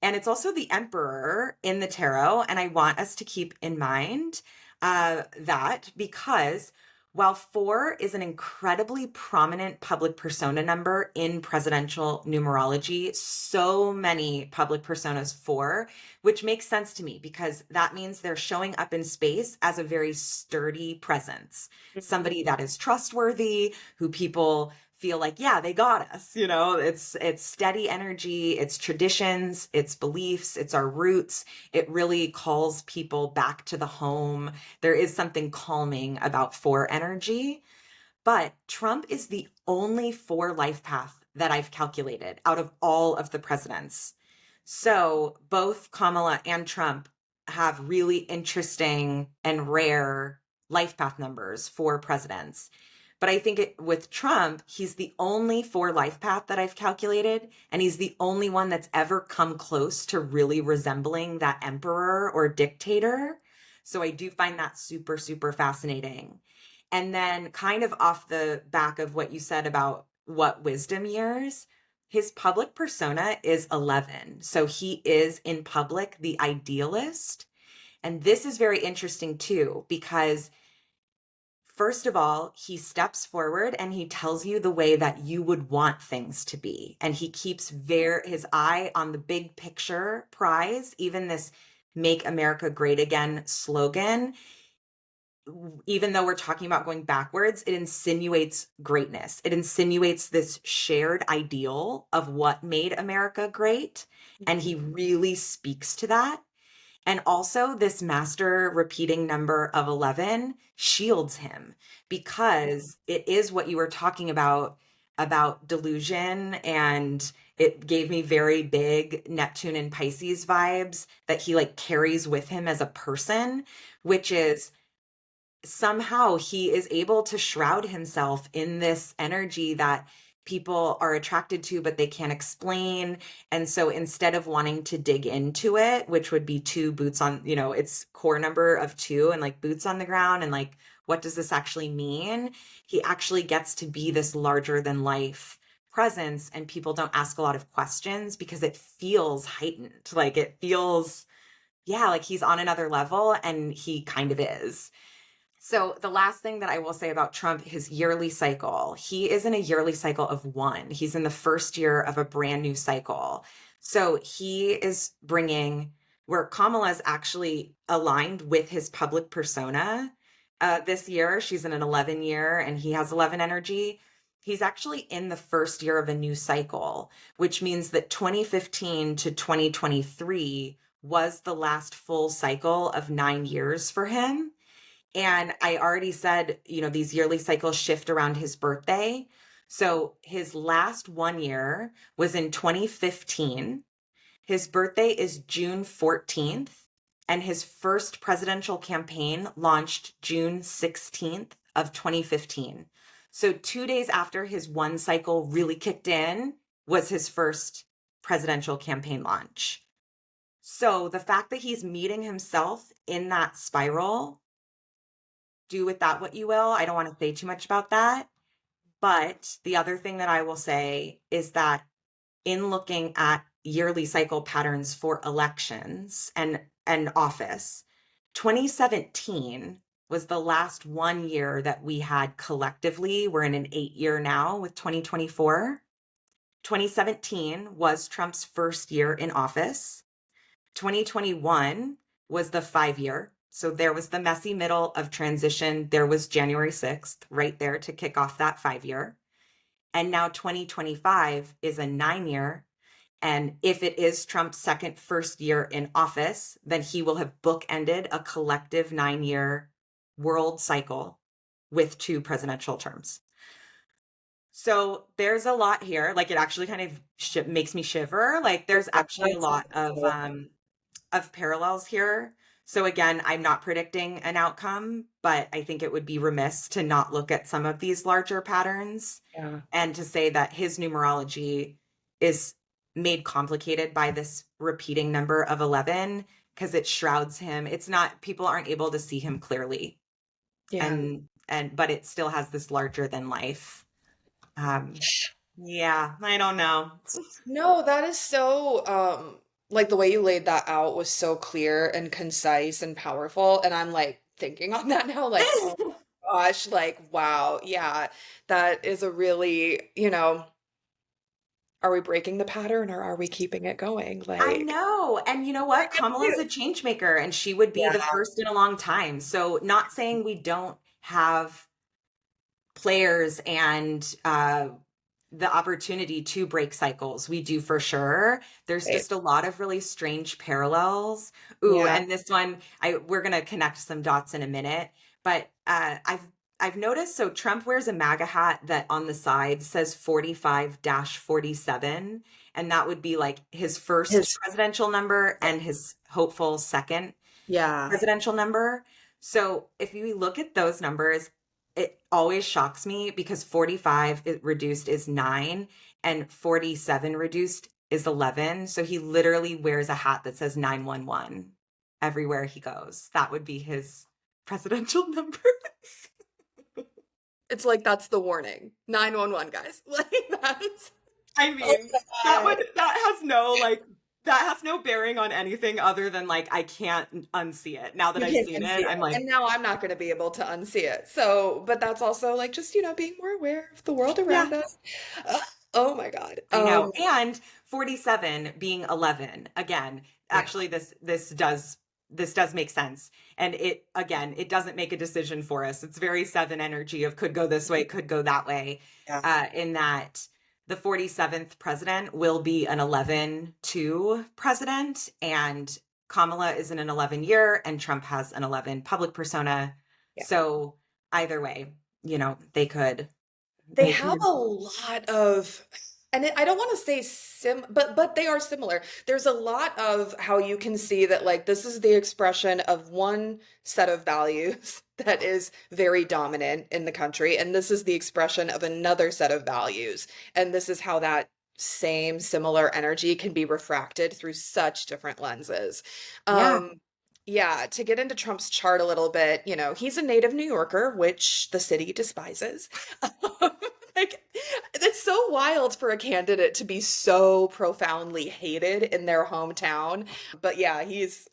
And it's also the emperor in the tarot. And I want us to keep in mind that because while 4 is an incredibly prominent public persona number in presidential numerology, so many public personas 4, which makes sense to me because that means they're showing up in space as a very sturdy presence, somebody that is trustworthy, who people feel like, yeah, they got us. You know, it's steady energy, it's traditions, it's beliefs, it's our roots. It really calls people back to the home. There is something calming about 4 energy. But Trump is the only 4 life path that I've calculated out of all of the presidents. So both Kamala and Trump have really interesting and rare life path numbers for presidents. But I think with Trump, he's the only 4 life path that I've calculated, and he's the only one that's ever come close to really resembling that emperor or dictator. So I do find that super, super fascinating. And then, kind of off the back of what you said about what wisdom years, his public persona is 11. So he is in public the idealist. And this is very interesting too, because first of all, he steps forward and he tells you the way that you would want things to be. And he keeps his eye on the big picture prize, even this Make America Great Again slogan. Even though we're talking about going backwards, it insinuates greatness. It insinuates this shared ideal of what made America great. And he really speaks to that. And also, this master repeating number of 11 shields him because it is what you were talking about delusion. And it gave me very big Neptune and Pisces vibes that he like carries with him as a person, which is somehow he is able to shroud himself in this energy that people are attracted to, but they can't explain. And so instead of wanting to dig into it, which would be two boots on, its core number of two and like boots on the ground and like, what does this actually mean? He actually gets to be this larger than life presence, and people don't ask a lot of questions because it feels heightened. Like it feels, yeah, like he's on another level, and he kind of is. So the last thing that I will say about Trump, his yearly cycle, he is in a yearly cycle of one. He's in the first year of a brand new cycle. So he is bringing where Kamala is actually aligned with his public persona. This year, she's in an 11 year and he has 11 energy. He's actually in the first year of a new cycle, which means that 2015 to 2023 was the last full cycle of 9 years for him. And I already said, these yearly cycles shift around his birthday. So his last 1 year was in 2015. His birthday is June 14th. And his first presidential campaign launched June 16th of 2015. So 2 days after his one cycle really kicked in was his first presidential campaign launch. So the fact that he's meeting himself in that spiral, do with that what you will. I don't want to say too much about that. But the other thing that I will say is that in looking at yearly cycle patterns for elections and office, 2017 was the last 1 year that we had collectively. We're in an 8 year now with 2024. 2017 was Trump's first year in office. 2021 was the 5 year. So there was the messy middle of transition. There was January 6th right there to kick off that 5 year. And now 2025 is a 9 year. And if it is Trump's first year in office, then he will have bookended a collective 9 year world cycle with 2 presidential terms. So there's a lot here. Like it actually kind of makes me shiver. Like there's actually a lot of parallels here. So again, I'm not predicting an outcome, but I think it would be remiss to not look at some of these larger patterns. Yeah. And to say that his numerology is made complicated by this repeating number of 11 because it shrouds him. It's not, people aren't able to see him clearly. Yeah. But it still has this larger than life. Yeah, I don't know. No, that is so like the way you laid that out was so clear and concise and powerful. And I'm like thinking on that now, like, oh gosh, like wow, yeah, that is a really, are we breaking the pattern or are we keeping it going? I Like, know. And you know what? Kamala is a change maker, and she would be the yeah, first in a long time. So not saying we don't have players and the opportunity to break cycles. We do for sure. There's right. just a lot of really strange parallels. Ooh, Yeah. and this one, we're gonna connect some dots in a minute. But I've noticed, so Trump wears a MAGA hat that on the side says 45-47, and that would be like his first His, presidential number and his hopeful second yeah. presidential number. So if you look at those numbers, it always shocks me because 45 reduced is 9 and 47 reduced is 11. So he literally wears a hat that says 911 everywhere he goes. That would be his presidential number. It's like that's the warning. 911, guys. Like that's I oh mean, my God. that has no bearing on anything other than like I can't unsee it. Now that You I've can't seen unsee it, it. I'm like, And now I'm not going to be able to unsee it. So, but that's also like just, being more aware of the world yeah, around us. Oh my God. I know. And 47 being 11. Again, Yeah. actually this does make sense. And it doesn't make a decision for us. It's very 7 energy of could go this way, could go that way. Yeah. In that the 47th president will be an 11-2 president, and Kamala is in an 11 year and Trump has an 11 public persona. Yeah. So either way, they could They they have could a lot of, and I don't want to say but they are similar. There's a lot of how you can see that like this is the expression of one set of values that is very dominant in the country. And this is the expression of another set of values. And this is how that same similar energy can be refracted through such different lenses. Yeah. Um, yeah, to get into Trump's chart a little bit, he's a native New Yorker, which the city despises. Like, it's so wild for a candidate to be so profoundly hated in their hometown. But yeah, he is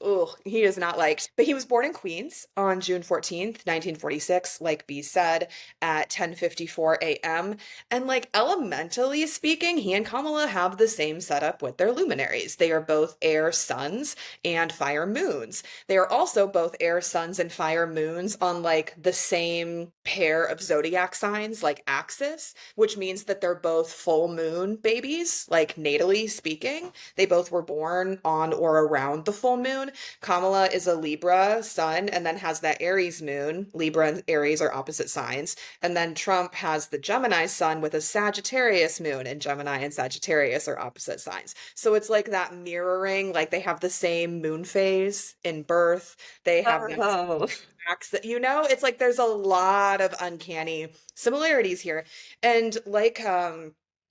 not liked. But he was born in Queens on June 14th, 1946, like B said, at 10:54 a.m. And like elementally speaking, he and Kamala have the same setup with their luminaries. They are both air suns and fire moons. They are also both air suns and fire moons on like the same pair of zodiac signs, like axis, which means that they're both full moon babies, like natally speaking. They both were born on or around the full moon. Kamala is a Libra sun and then has that Aries moon. Libra and Aries are opposite signs. And then Trump has the Gemini sun with a Sagittarius moon, and Gemini and Sagittarius are opposite signs. So it's like that mirroring, like they have the same moon phase in birth. They have that Oh. accent, it's like there's a lot of uncanny similarities here. And like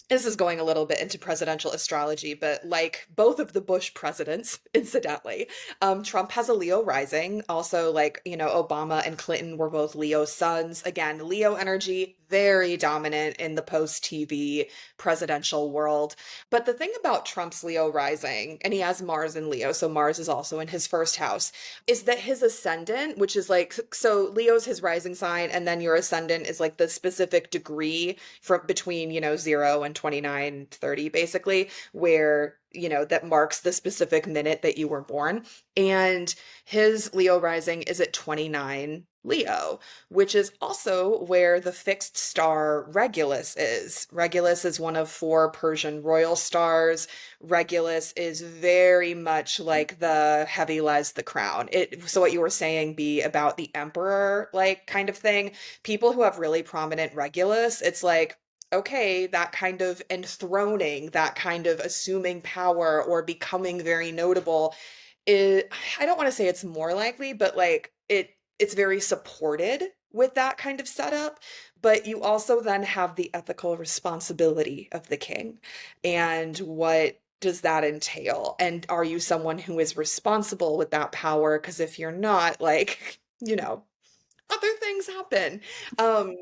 this is going a little bit into presidential astrology, but like both of the Bush presidents, incidentally, Trump has a Leo rising. Also, like, Obama and Clinton were both Leo suns. Again, Leo energy, very dominant in the post TV presidential world. But the thing about Trump's Leo rising, and he has Mars in Leo, so Mars is also in his first house, is that his ascendant, which is like, so Leo's his rising sign, and then your ascendant is like the specific degree from between, 0 and 29:30, basically, where that marks the specific minute that you were born. And his Leo rising is at 29 Leo, which is also where the fixed star Regulus is. Regulus is one of 4 Persian royal stars. Regulus is very much like the heavy les the crown. So what you were saying be about the emperor, like kind of thing, people who have really prominent Regulus, it's like, okay, that kind of enthroning, that kind of assuming power or becoming very notable is, I don't want to say it's more likely, but like it's very supported with that kind of setup. But you also then have the ethical responsibility of the king. And what does that entail? And are you someone who is responsible with that power? Because if you're not, like, other things happen. Um,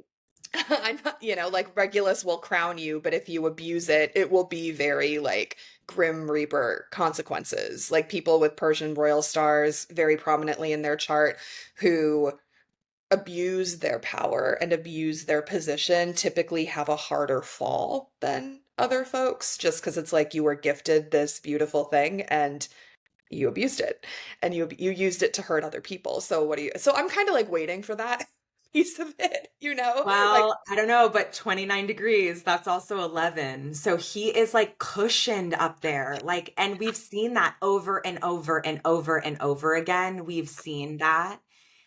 I'm not, like Regulus will crown you, but if you abuse it, it will be very like Grim Reaper consequences. Like people with Persian royal stars very prominently in their chart who abuse their power and abuse their position typically have a harder fall than other folks, just because it's like you were gifted this beautiful thing and you abused it and you used it to hurt other people. So I'm kind of like waiting for that piece of it, like, Well, I don't know, but 29 degrees, that's also 11. So he is like cushioned up there. Like, and we've seen that over and over and over and over again. We've seen that. I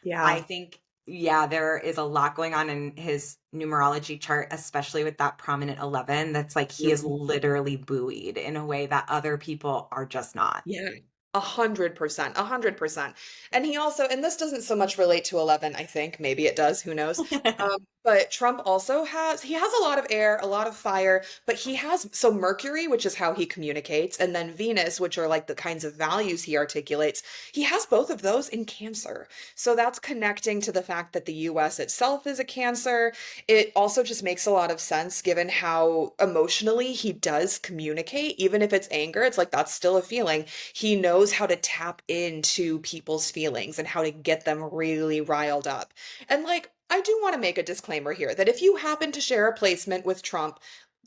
yeah. think, yeah, there is a lot going on in his numerology chart, especially with that prominent 11. That's like he is literally buoyed in a way that other people are just not. Yeah, 100%, 100%. And he also, and this doesn't so much relate to 11, I think. Maybe it does, who knows? But Trump also he has a lot of air, a lot of fire, but he has, so Mercury, which is how he communicates, and then Venus, which are like the kinds of values he articulates. He has both of those in Cancer. So that's connecting to the fact that the US itself is a Cancer. It also just makes a lot of sense given how emotionally he does communicate, even if it's anger, it's like that's still a feeling. He knows how to tap into people's feelings and how to get them really riled up. And like, I do want to make a disclaimer here that if you happen to share a placement with Trump,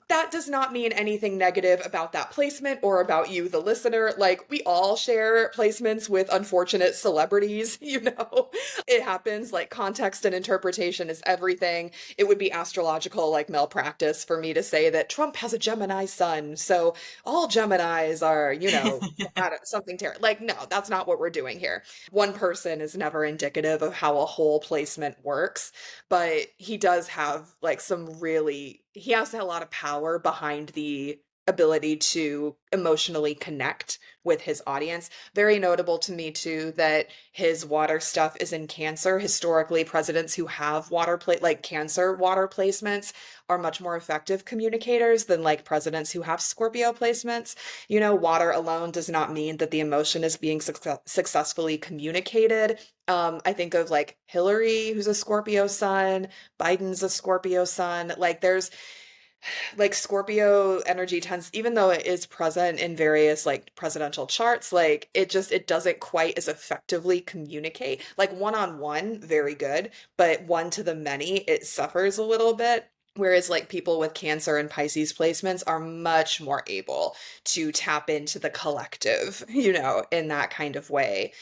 that does not mean anything negative about that placement or about you, the listener. Like, we all share placements with unfortunate celebrities, It happens. Like, context and interpretation is everything. It would be astrological, like, malpractice for me to say that Trump has a Gemini sun, so all Geminis are, something terrible. Like, no, that's not what we're doing here. One person is never indicative of how a whole placement works, but he does have, like, he has a lot of power behind the ability to emotionally connect with his audience. Very notable to me too that his water stuff is in Cancer. Historically, presidents who have like Cancer water placements are much more effective communicators than like presidents who have Scorpio placements. You know, water alone does not mean that the emotion is being successfully communicated. I think of like Hillary, who's a Scorpio sun, Biden's a Scorpio sun. Like there's like Scorpio energy tends, even though it is present in various like presidential charts, like it doesn't quite as effectively communicate. Like one on one, very good, but one to the many, it suffers a little bit. Whereas like people with Cancer and Pisces placements are much more able to tap into the collective, you know, in that kind of way.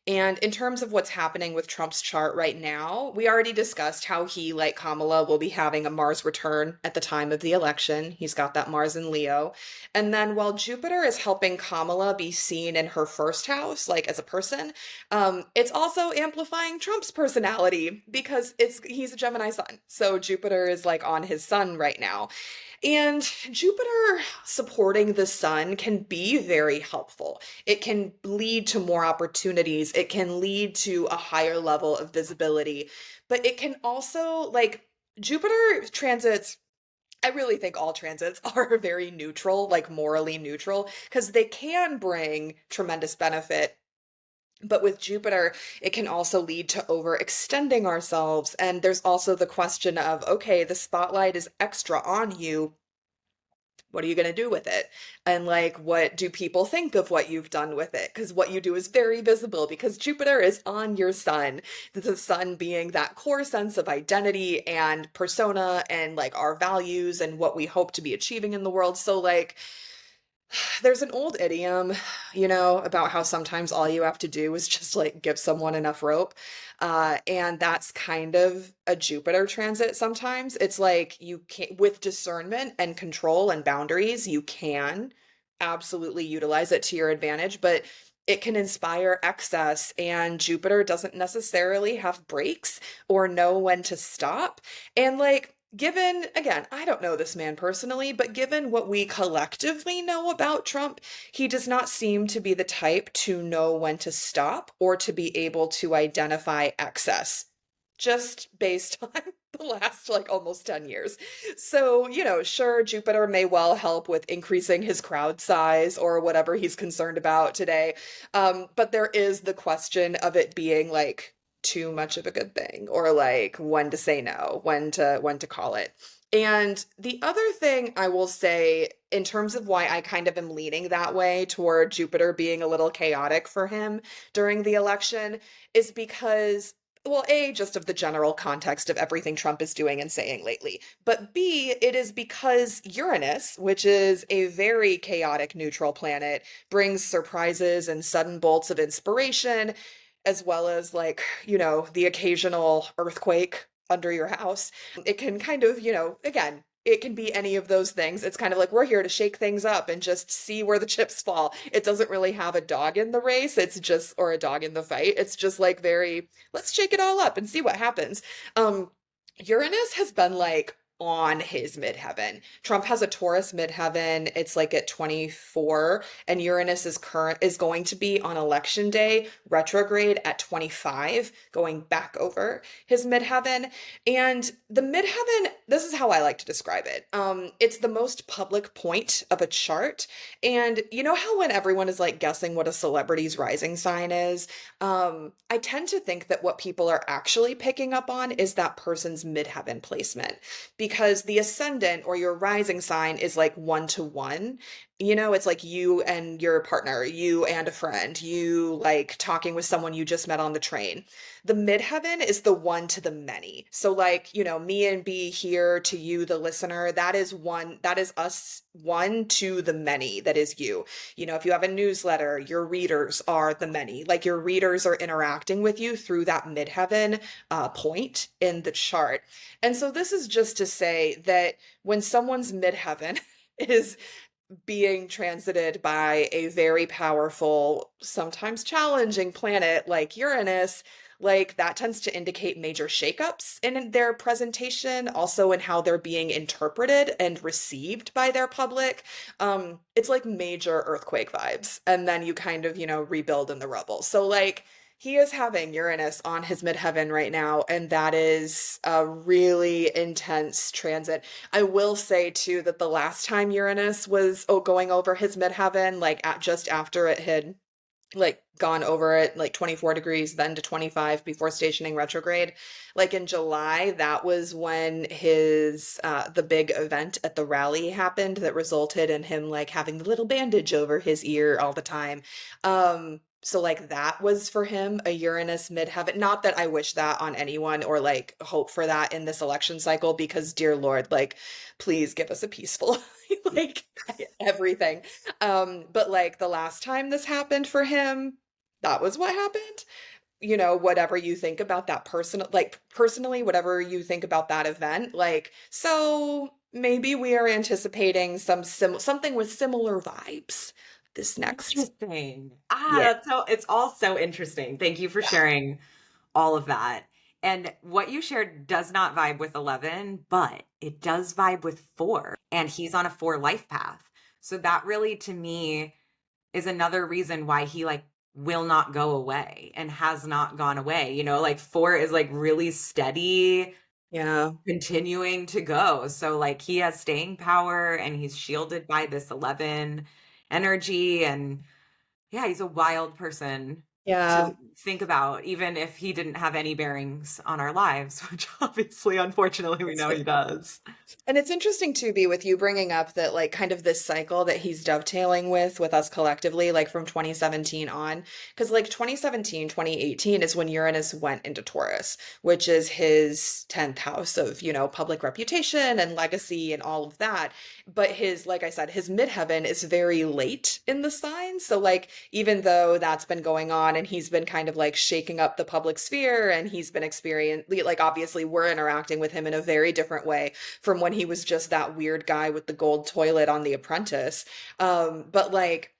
And in terms of what's happening with Trump's chart right now, we already discussed how he, like Kamala, will be having a Mars return at the time of the election. He's got that Mars in Leo. And then while Jupiter is helping Kamala be seen in her first house, like as a person, it's also amplifying Trump's personality because he's a Gemini sun. So Jupiter is like on his sun right now. And Jupiter supporting the sun can be very helpful. It can lead to more opportunities. It can lead to a higher level of visibility. But it can also, like, Jupiter transits, I really think all transits are very neutral, like morally neutral, because they can bring tremendous benefit. But with Jupiter, it can also lead to overextending ourselves. And there's also the question of, okay, the spotlight is extra on you. What are you going to do with it? And like, what do people think of what you've done with it? Because what you do is very visible because Jupiter is on your sun. The sun being that core sense of identity and persona and like our values and what we hope to be achieving in the world. So, like, there's an old idiom, you know, about how sometimes all you have to do is just like give someone enough rope. And that's kind of a Jupiter transit sometimes. It's like you can, with discernment and control and boundaries, you can absolutely utilize it to your advantage, but it can inspire excess, and Jupiter doesn't necessarily have breaks or know when to stop. And like, given, again, I don't know this man personally, but given what we collectively know about Trump, he does not seem to be the type to know when to stop or to be able to identify excess, just based on the last like almost 10 years. So, you know, sure, Jupiter may well help with increasing his crowd size or whatever he's concerned about today. But there is the question of it being like too much of a good thing, or like when to say no, when to call it. And the other thing I will say in terms of why I kind of am leaning that way toward Jupiter being a little chaotic for him during the election is because, well, A, just of the general context of everything Trump is doing and saying lately. But B, it is because Uranus, which is a very chaotic neutral planet, brings surprises and sudden bolts of inspiration, as well as like, you know, the occasional earthquake under your house. It can kind of, you know, again, it can be any of those things. It's kind of like we're here to shake things up and just see where the chips fall. It doesn't really have a dog in the race. It's just, or a dog in the fight. It's just like very, let's shake it all up and see what happens. Uranus has been like on his midheaven. Trump has a Taurus midheaven. It's like at 24, and Uranus is going to be on election day retrograde at 25, going back over his midheaven. And the midheaven, this is how I like to describe it. It's the most public point of a chart. And you know how when everyone is like guessing what a celebrity's rising sign is, I tend to think that what people are actually picking up on is that person's midheaven placement, because the ascendant or your rising sign is like 1 to 1. You know, it's like you and your partner, you and a friend, you like talking with someone you just met on the train. The midheaven is the one to the many. So like, you know, me and B here to you, the listener, that is us, one to the many, that is you. You know, if you have a newsletter, your readers are the many. Like your readers are interacting with you through that midheaven point in the chart. And so this is just to say that when someone's midheaven is being transited by a very powerful, sometimes challenging planet like Uranus, like that tends to indicate major shakeups in their presentation, also in how they're being interpreted and received by their public. It's like major earthquake vibes, and then you kind of, rebuild in the rubble. So like he is having Uranus on his midheaven right now, and that is a really intense transit. I will say too that the last time Uranus was going over his midheaven, like at just after it had like gone over it like 24 degrees then to 25 before stationing retrograde, like in July, that was when his the big event at the rally happened that resulted in him like having the little bandage over his ear all the time. So like that was for him a Uranus midheaven. Not that I wish that on anyone or like hope for that in this election cycle, because dear Lord, like please give us a peaceful like everything. But like the last time this happened for him, that was what happened. Whatever you think about that personally, whatever you think about that event, like, so maybe we are anticipating something with similar vibes this next. Interesting. Yeah. That's so, it's all so interesting. Thank you for Yeah. sharing all of that. And what you shared does not vibe with 11, but it does vibe with 4. And he's on a 4 life path. So that really, to me, is another reason why he like will not go away and has not gone away. Like 4 is like really steady, Yeah. continuing to go. So like he has staying power and he's shielded by this 11 energy. And yeah, he's a wild person Yeah. to think about, even if he didn't have any bearings on our lives, which obviously, unfortunately, we know he does. And it's interesting to be with you bringing up that like kind of this cycle that he's dovetailing with us collectively, like from 2017 on, because like 2017, 2018 is when Uranus went into Taurus, which is his 10th house of, public reputation and legacy and all of that. But his, like I said, his midheaven is very late in the sign. So like, even though that's been going on and he's been kind of like shaking up the public sphere and he's been experiencing, like obviously we're interacting with him in a very different way from when he was just that weird guy with the gold toilet on The Apprentice. But like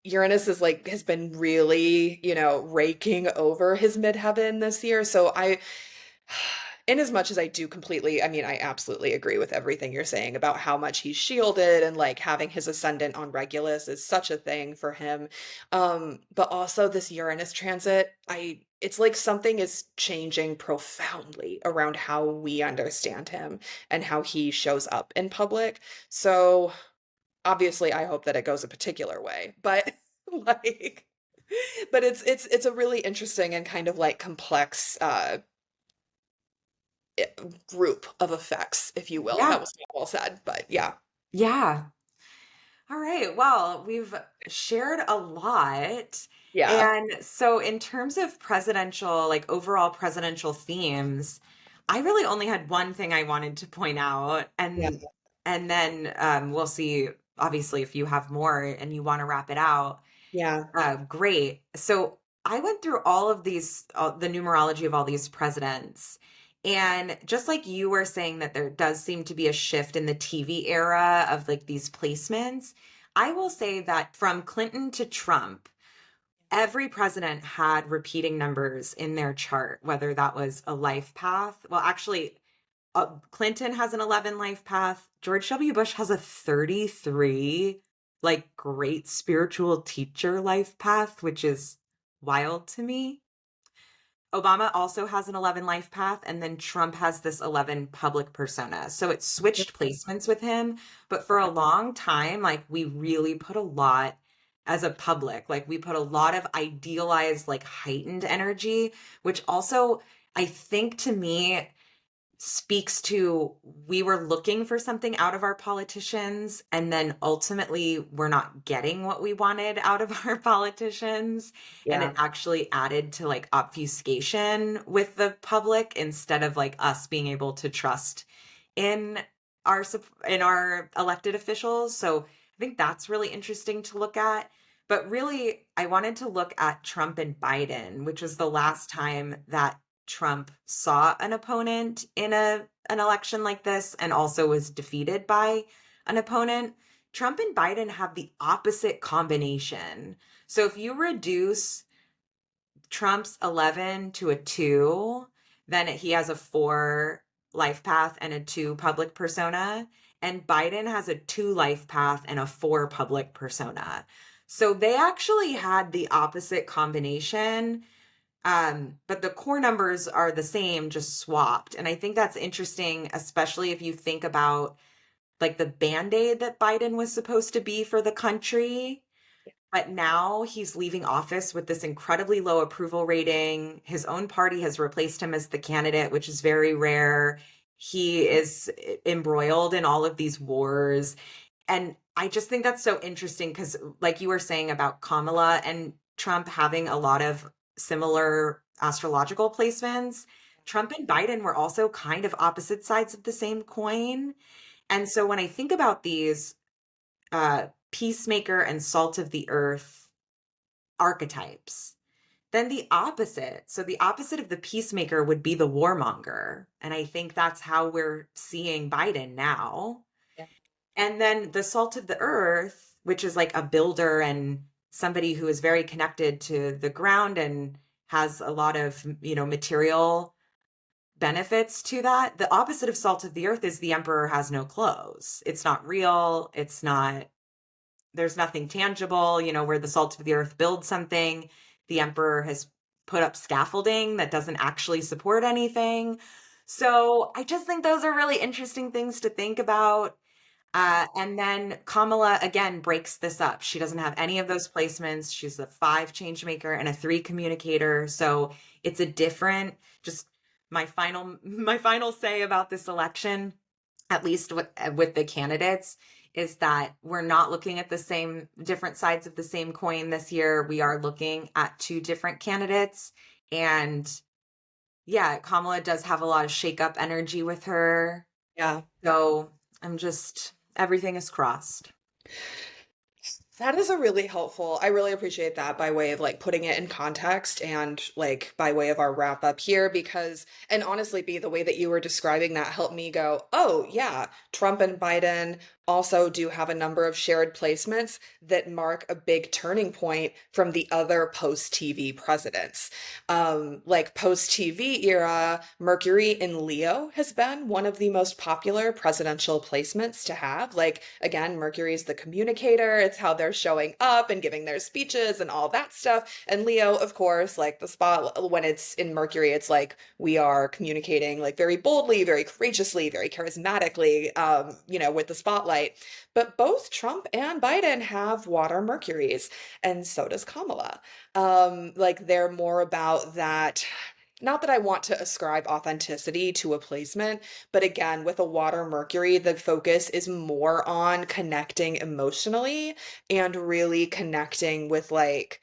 Uranus is like has been really, raking over his midheaven this year. So in as much as I do completely, I mean, I absolutely agree with everything you're saying about how much he's shielded and like having his ascendant on Regulus is such a thing for him. But also this Uranus transit, it's like something is changing profoundly around how we understand him and how he shows up in public. So obviously I hope that it goes a particular way, but like but it's a really interesting and kind of like complex group of effects, if you will. Yeah. That was not well said, but yeah. Yeah. All right. Well, we've shared a lot. Yeah. And so, in terms of presidential, like overall presidential themes, I really only had one thing I wanted to point out, Yeah. and then we'll see. Obviously, if you have more and you want to wrap it out, Yeah. great. So I went through all of these, the numerology of all these presidents. And just like you were saying that there does seem to be a shift in the TV era of like these placements, I will say that from Clinton to Trump, every president had repeating numbers in their chart, whether that was a life path. Well, actually, Clinton has an 11 life path. George W. Bush has a 33, like, great spiritual teacher life path, which is wild to me. Obama also has an 11 life path, and then Trump has this 11 public persona. So it switched placements with him. But for a long time, like, we really put a lot as a public, like, we put a lot of idealized, like, heightened energy, which also, I think to me, speaks to we were looking for something out of our politicians and then ultimately we're not getting what we wanted out of our politicians, and it Yeah. actually added to like obfuscation with the public instead of like us being able to trust in in our elected officials. So I think that's really interesting to look at. But really, I wanted to look at Trump and Biden, which was the last time that Trump saw an opponent in an election like this and also was defeated by an opponent. Trump and Biden have the opposite combination. So if you reduce Trump's 11 to a 2, then he has a 4 life path and a 2 public persona, and Biden has a 2 life path and a 4 public persona. So they actually had the opposite combination, but the core numbers are the same, just swapped. And I think that's interesting, especially if you think about like the band-aid that Biden was supposed to be for the country. But now he's leaving office with this incredibly low approval rating. His own party has replaced him as the candidate, which is very rare. He is embroiled in all of these wars. And I just think that's so interesting because, like you were saying about Kamala and Trump having a lot of similar astrological placements, Trump and Biden were also kind of opposite sides of the same coin. And so when I think about these peacemaker and salt of the earth archetypes, then the opposite. So the opposite of the peacemaker would be the warmonger. And I think that's how we're seeing Biden now. Yeah. And then the salt of the earth, which is like a builder and somebody who is very connected to the ground and has a lot of, material benefits to that. The opposite of salt of the earth is the emperor has no clothes. It's not real. There's nothing tangible, where the salt of the earth builds something. The emperor has put up scaffolding that doesn't actually support anything. So I just think those are really interesting things to think about. And then Kamala, again, breaks this up. She doesn't have any of those placements. She's a 5 change maker and a 3 communicator. So it's a different, just my final say about this election, at least with the candidates, is that we're not looking at the same different sides of the same coin this year. We are looking at 2 different candidates. And yeah, Kamala does have a lot of shake-up energy with her. Yeah. So everything is crossed. That is a really helpful. I really appreciate that by way of like putting it in context and like by way of our wrap up here because and honestly be the way that you were describing that helped me go, "Oh, yeah, Trump and Biden also do have a number of shared placements that mark a big turning point from the other post-TV presidents." Like post-TV era, Mercury in Leo has been one of the most popular presidential placements to have. Like again, Mercury is the communicator. It's how they're showing up and giving their speeches and all that stuff. And Leo, of course, like the spot when it's in Mercury, it's like we are communicating like very boldly, very courageously, very charismatically, with the spotlight. But both Trump and Biden have water Mercuries, and so does Kamala. Like they're more about that. Not that I want to ascribe authenticity to a placement, but again, with a water Mercury, the focus is more on connecting emotionally and really connecting with like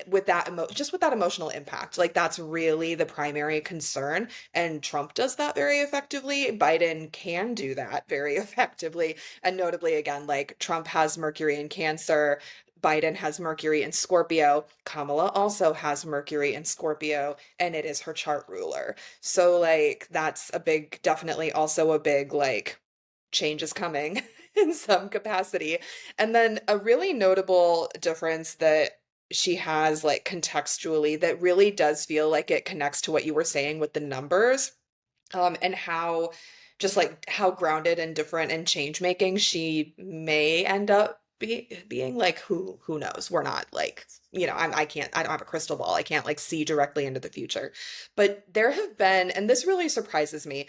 with that just with that emotional impact. Like that's really the primary concern. And Trump does that very effectively. Biden can do that very effectively. And notably, again, like Trump has Mercury in Cancer. Biden has Mercury in Scorpio. Kamala also has Mercury in Scorpio, and it is her chart ruler. So, like, that's a big, definitely also a big, like, change is coming in some capacity. And then a really notable difference that she has, like, contextually, that really does feel like it connects to what you were saying with the numbers, and how just like how grounded and different and change making she may end up being like who knows, we're not like I don't have a crystal ball, I can't like see directly into the future, but there have been, and this really surprises me,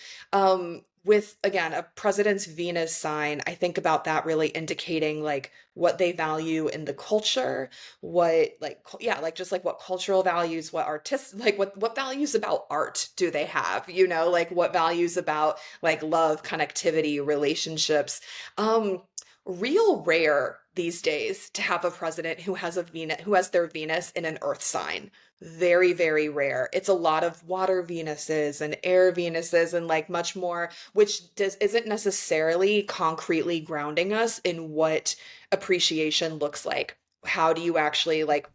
with again a president's Venus sign, I think about that really indicating like what they value in the culture, what like yeah, like just like what cultural values, what artists like what values about art do they have, like what values about like love, connectivity, relationships. Real rare these days to have a president who has their Venus in an earth sign. Very, very rare. It's a lot of water Venuses and air Venuses and like much more, which isn't necessarily concretely grounding us in what appreciation looks like. How do you actually like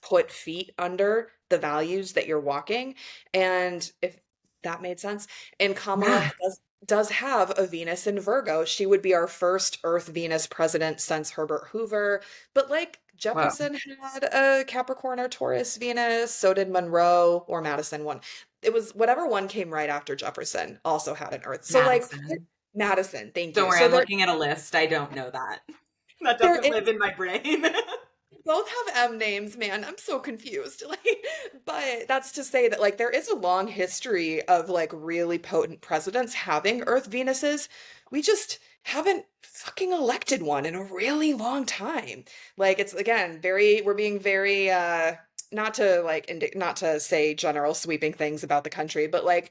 put feet under the values that you're walking? And if that made sense. And Kamala Yeah. does have a Venus in Virgo. She would be our first Earth Venus president since Herbert Hoover. But like Whoa. Jefferson had a Capricorn or Taurus Venus, so did Monroe or Madison one. It was whatever one came right after Jefferson also had an Earth. So like Madison. Madison, thank Don't you. worry, So I'm there looking at a list. I don't know that. That there doesn't live is in my brain. both have M names, man. I'm so confused. Like, but that's to say that like there is a long history of like really potent presidents having Earth Venuses. We just haven't fucking elected one in a really long time. Like it's again very we're being very not to like not to say general sweeping things about the country, but like,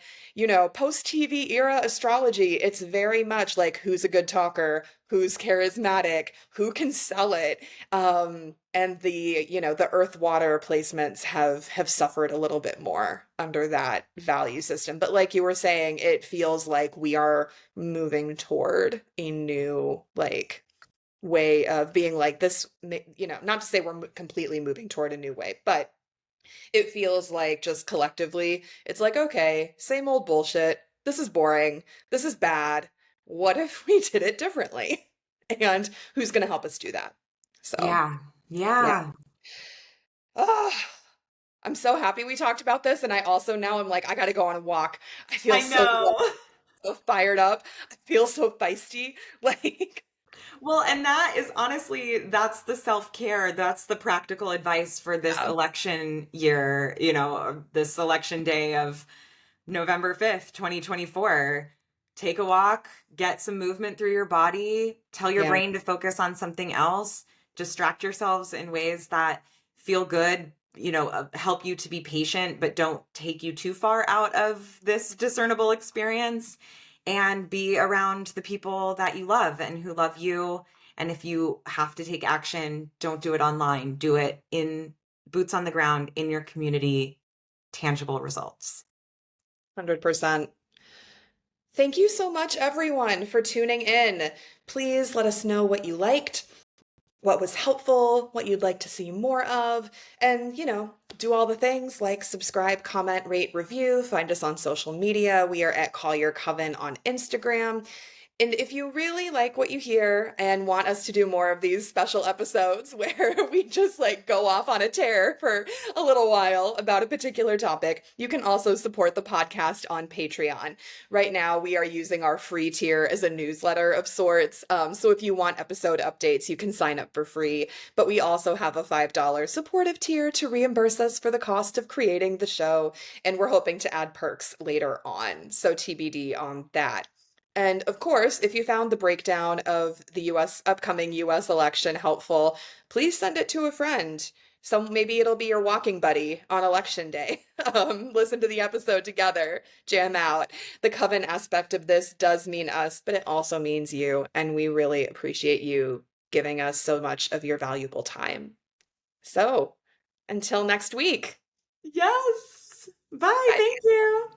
post TV era astrology, it's very much like who's a good talker, who's charismatic, who can sell it, and the earth water placements have suffered a little bit more under that value system. But like you were saying, it feels like we are moving toward a new like way of being like this, not to say we're completely moving toward a new way, but it feels like just collectively, it's like, okay, same old bullshit. This is boring. This is bad. What if we did it differently? And who's going to help us do that? So, Yeah. yeah. Yeah. Ah, I'm so happy we talked about this. And I also now I'm like, I got to go on a walk. I feel I know. so fired up. I feel so feisty. Like, Well, and that is honestly, that's the self-care. That's the practical advice for this yeah, election year, this election day of November 5th, 2024. Take a walk, get some movement through your body, tell your yeah, brain to focus on something else, distract yourselves in ways that feel good, help you to be patient, but don't take you too far out of this discernible experience, and be around the people that you love and who love you. And if you have to take action, don't do it online. Do it in boots on the ground in your community, tangible results. 100%. Thank you so much, everyone, for tuning in. Please let us know what you liked, what was helpful, what you'd like to see more of, and, do all the things like subscribe, comment, rate, review. Find us on social media. We are at Call Your Coven on Instagram. And if you really like what you hear and want us to do more of these special episodes where we just like go off on a tear for a little while about a particular topic, you can also support the podcast on Patreon. Right now, we are using our free tier as a newsletter of sorts. So if you want episode updates, you can sign up for free. But we also have a $5 supportive tier to reimburse us for the cost of creating the show. And we're hoping to add perks later on. So TBD on that. And of course, if you found the breakdown of the upcoming US election helpful, please send it to a friend. Maybe it'll be your walking buddy on election day. Listen to the episode together, jam out. The coven aspect of this does mean us, but it also means you, and we really appreciate you giving us so much of your valuable time. So, until next week. Yes. Bye. Thank Bye. you.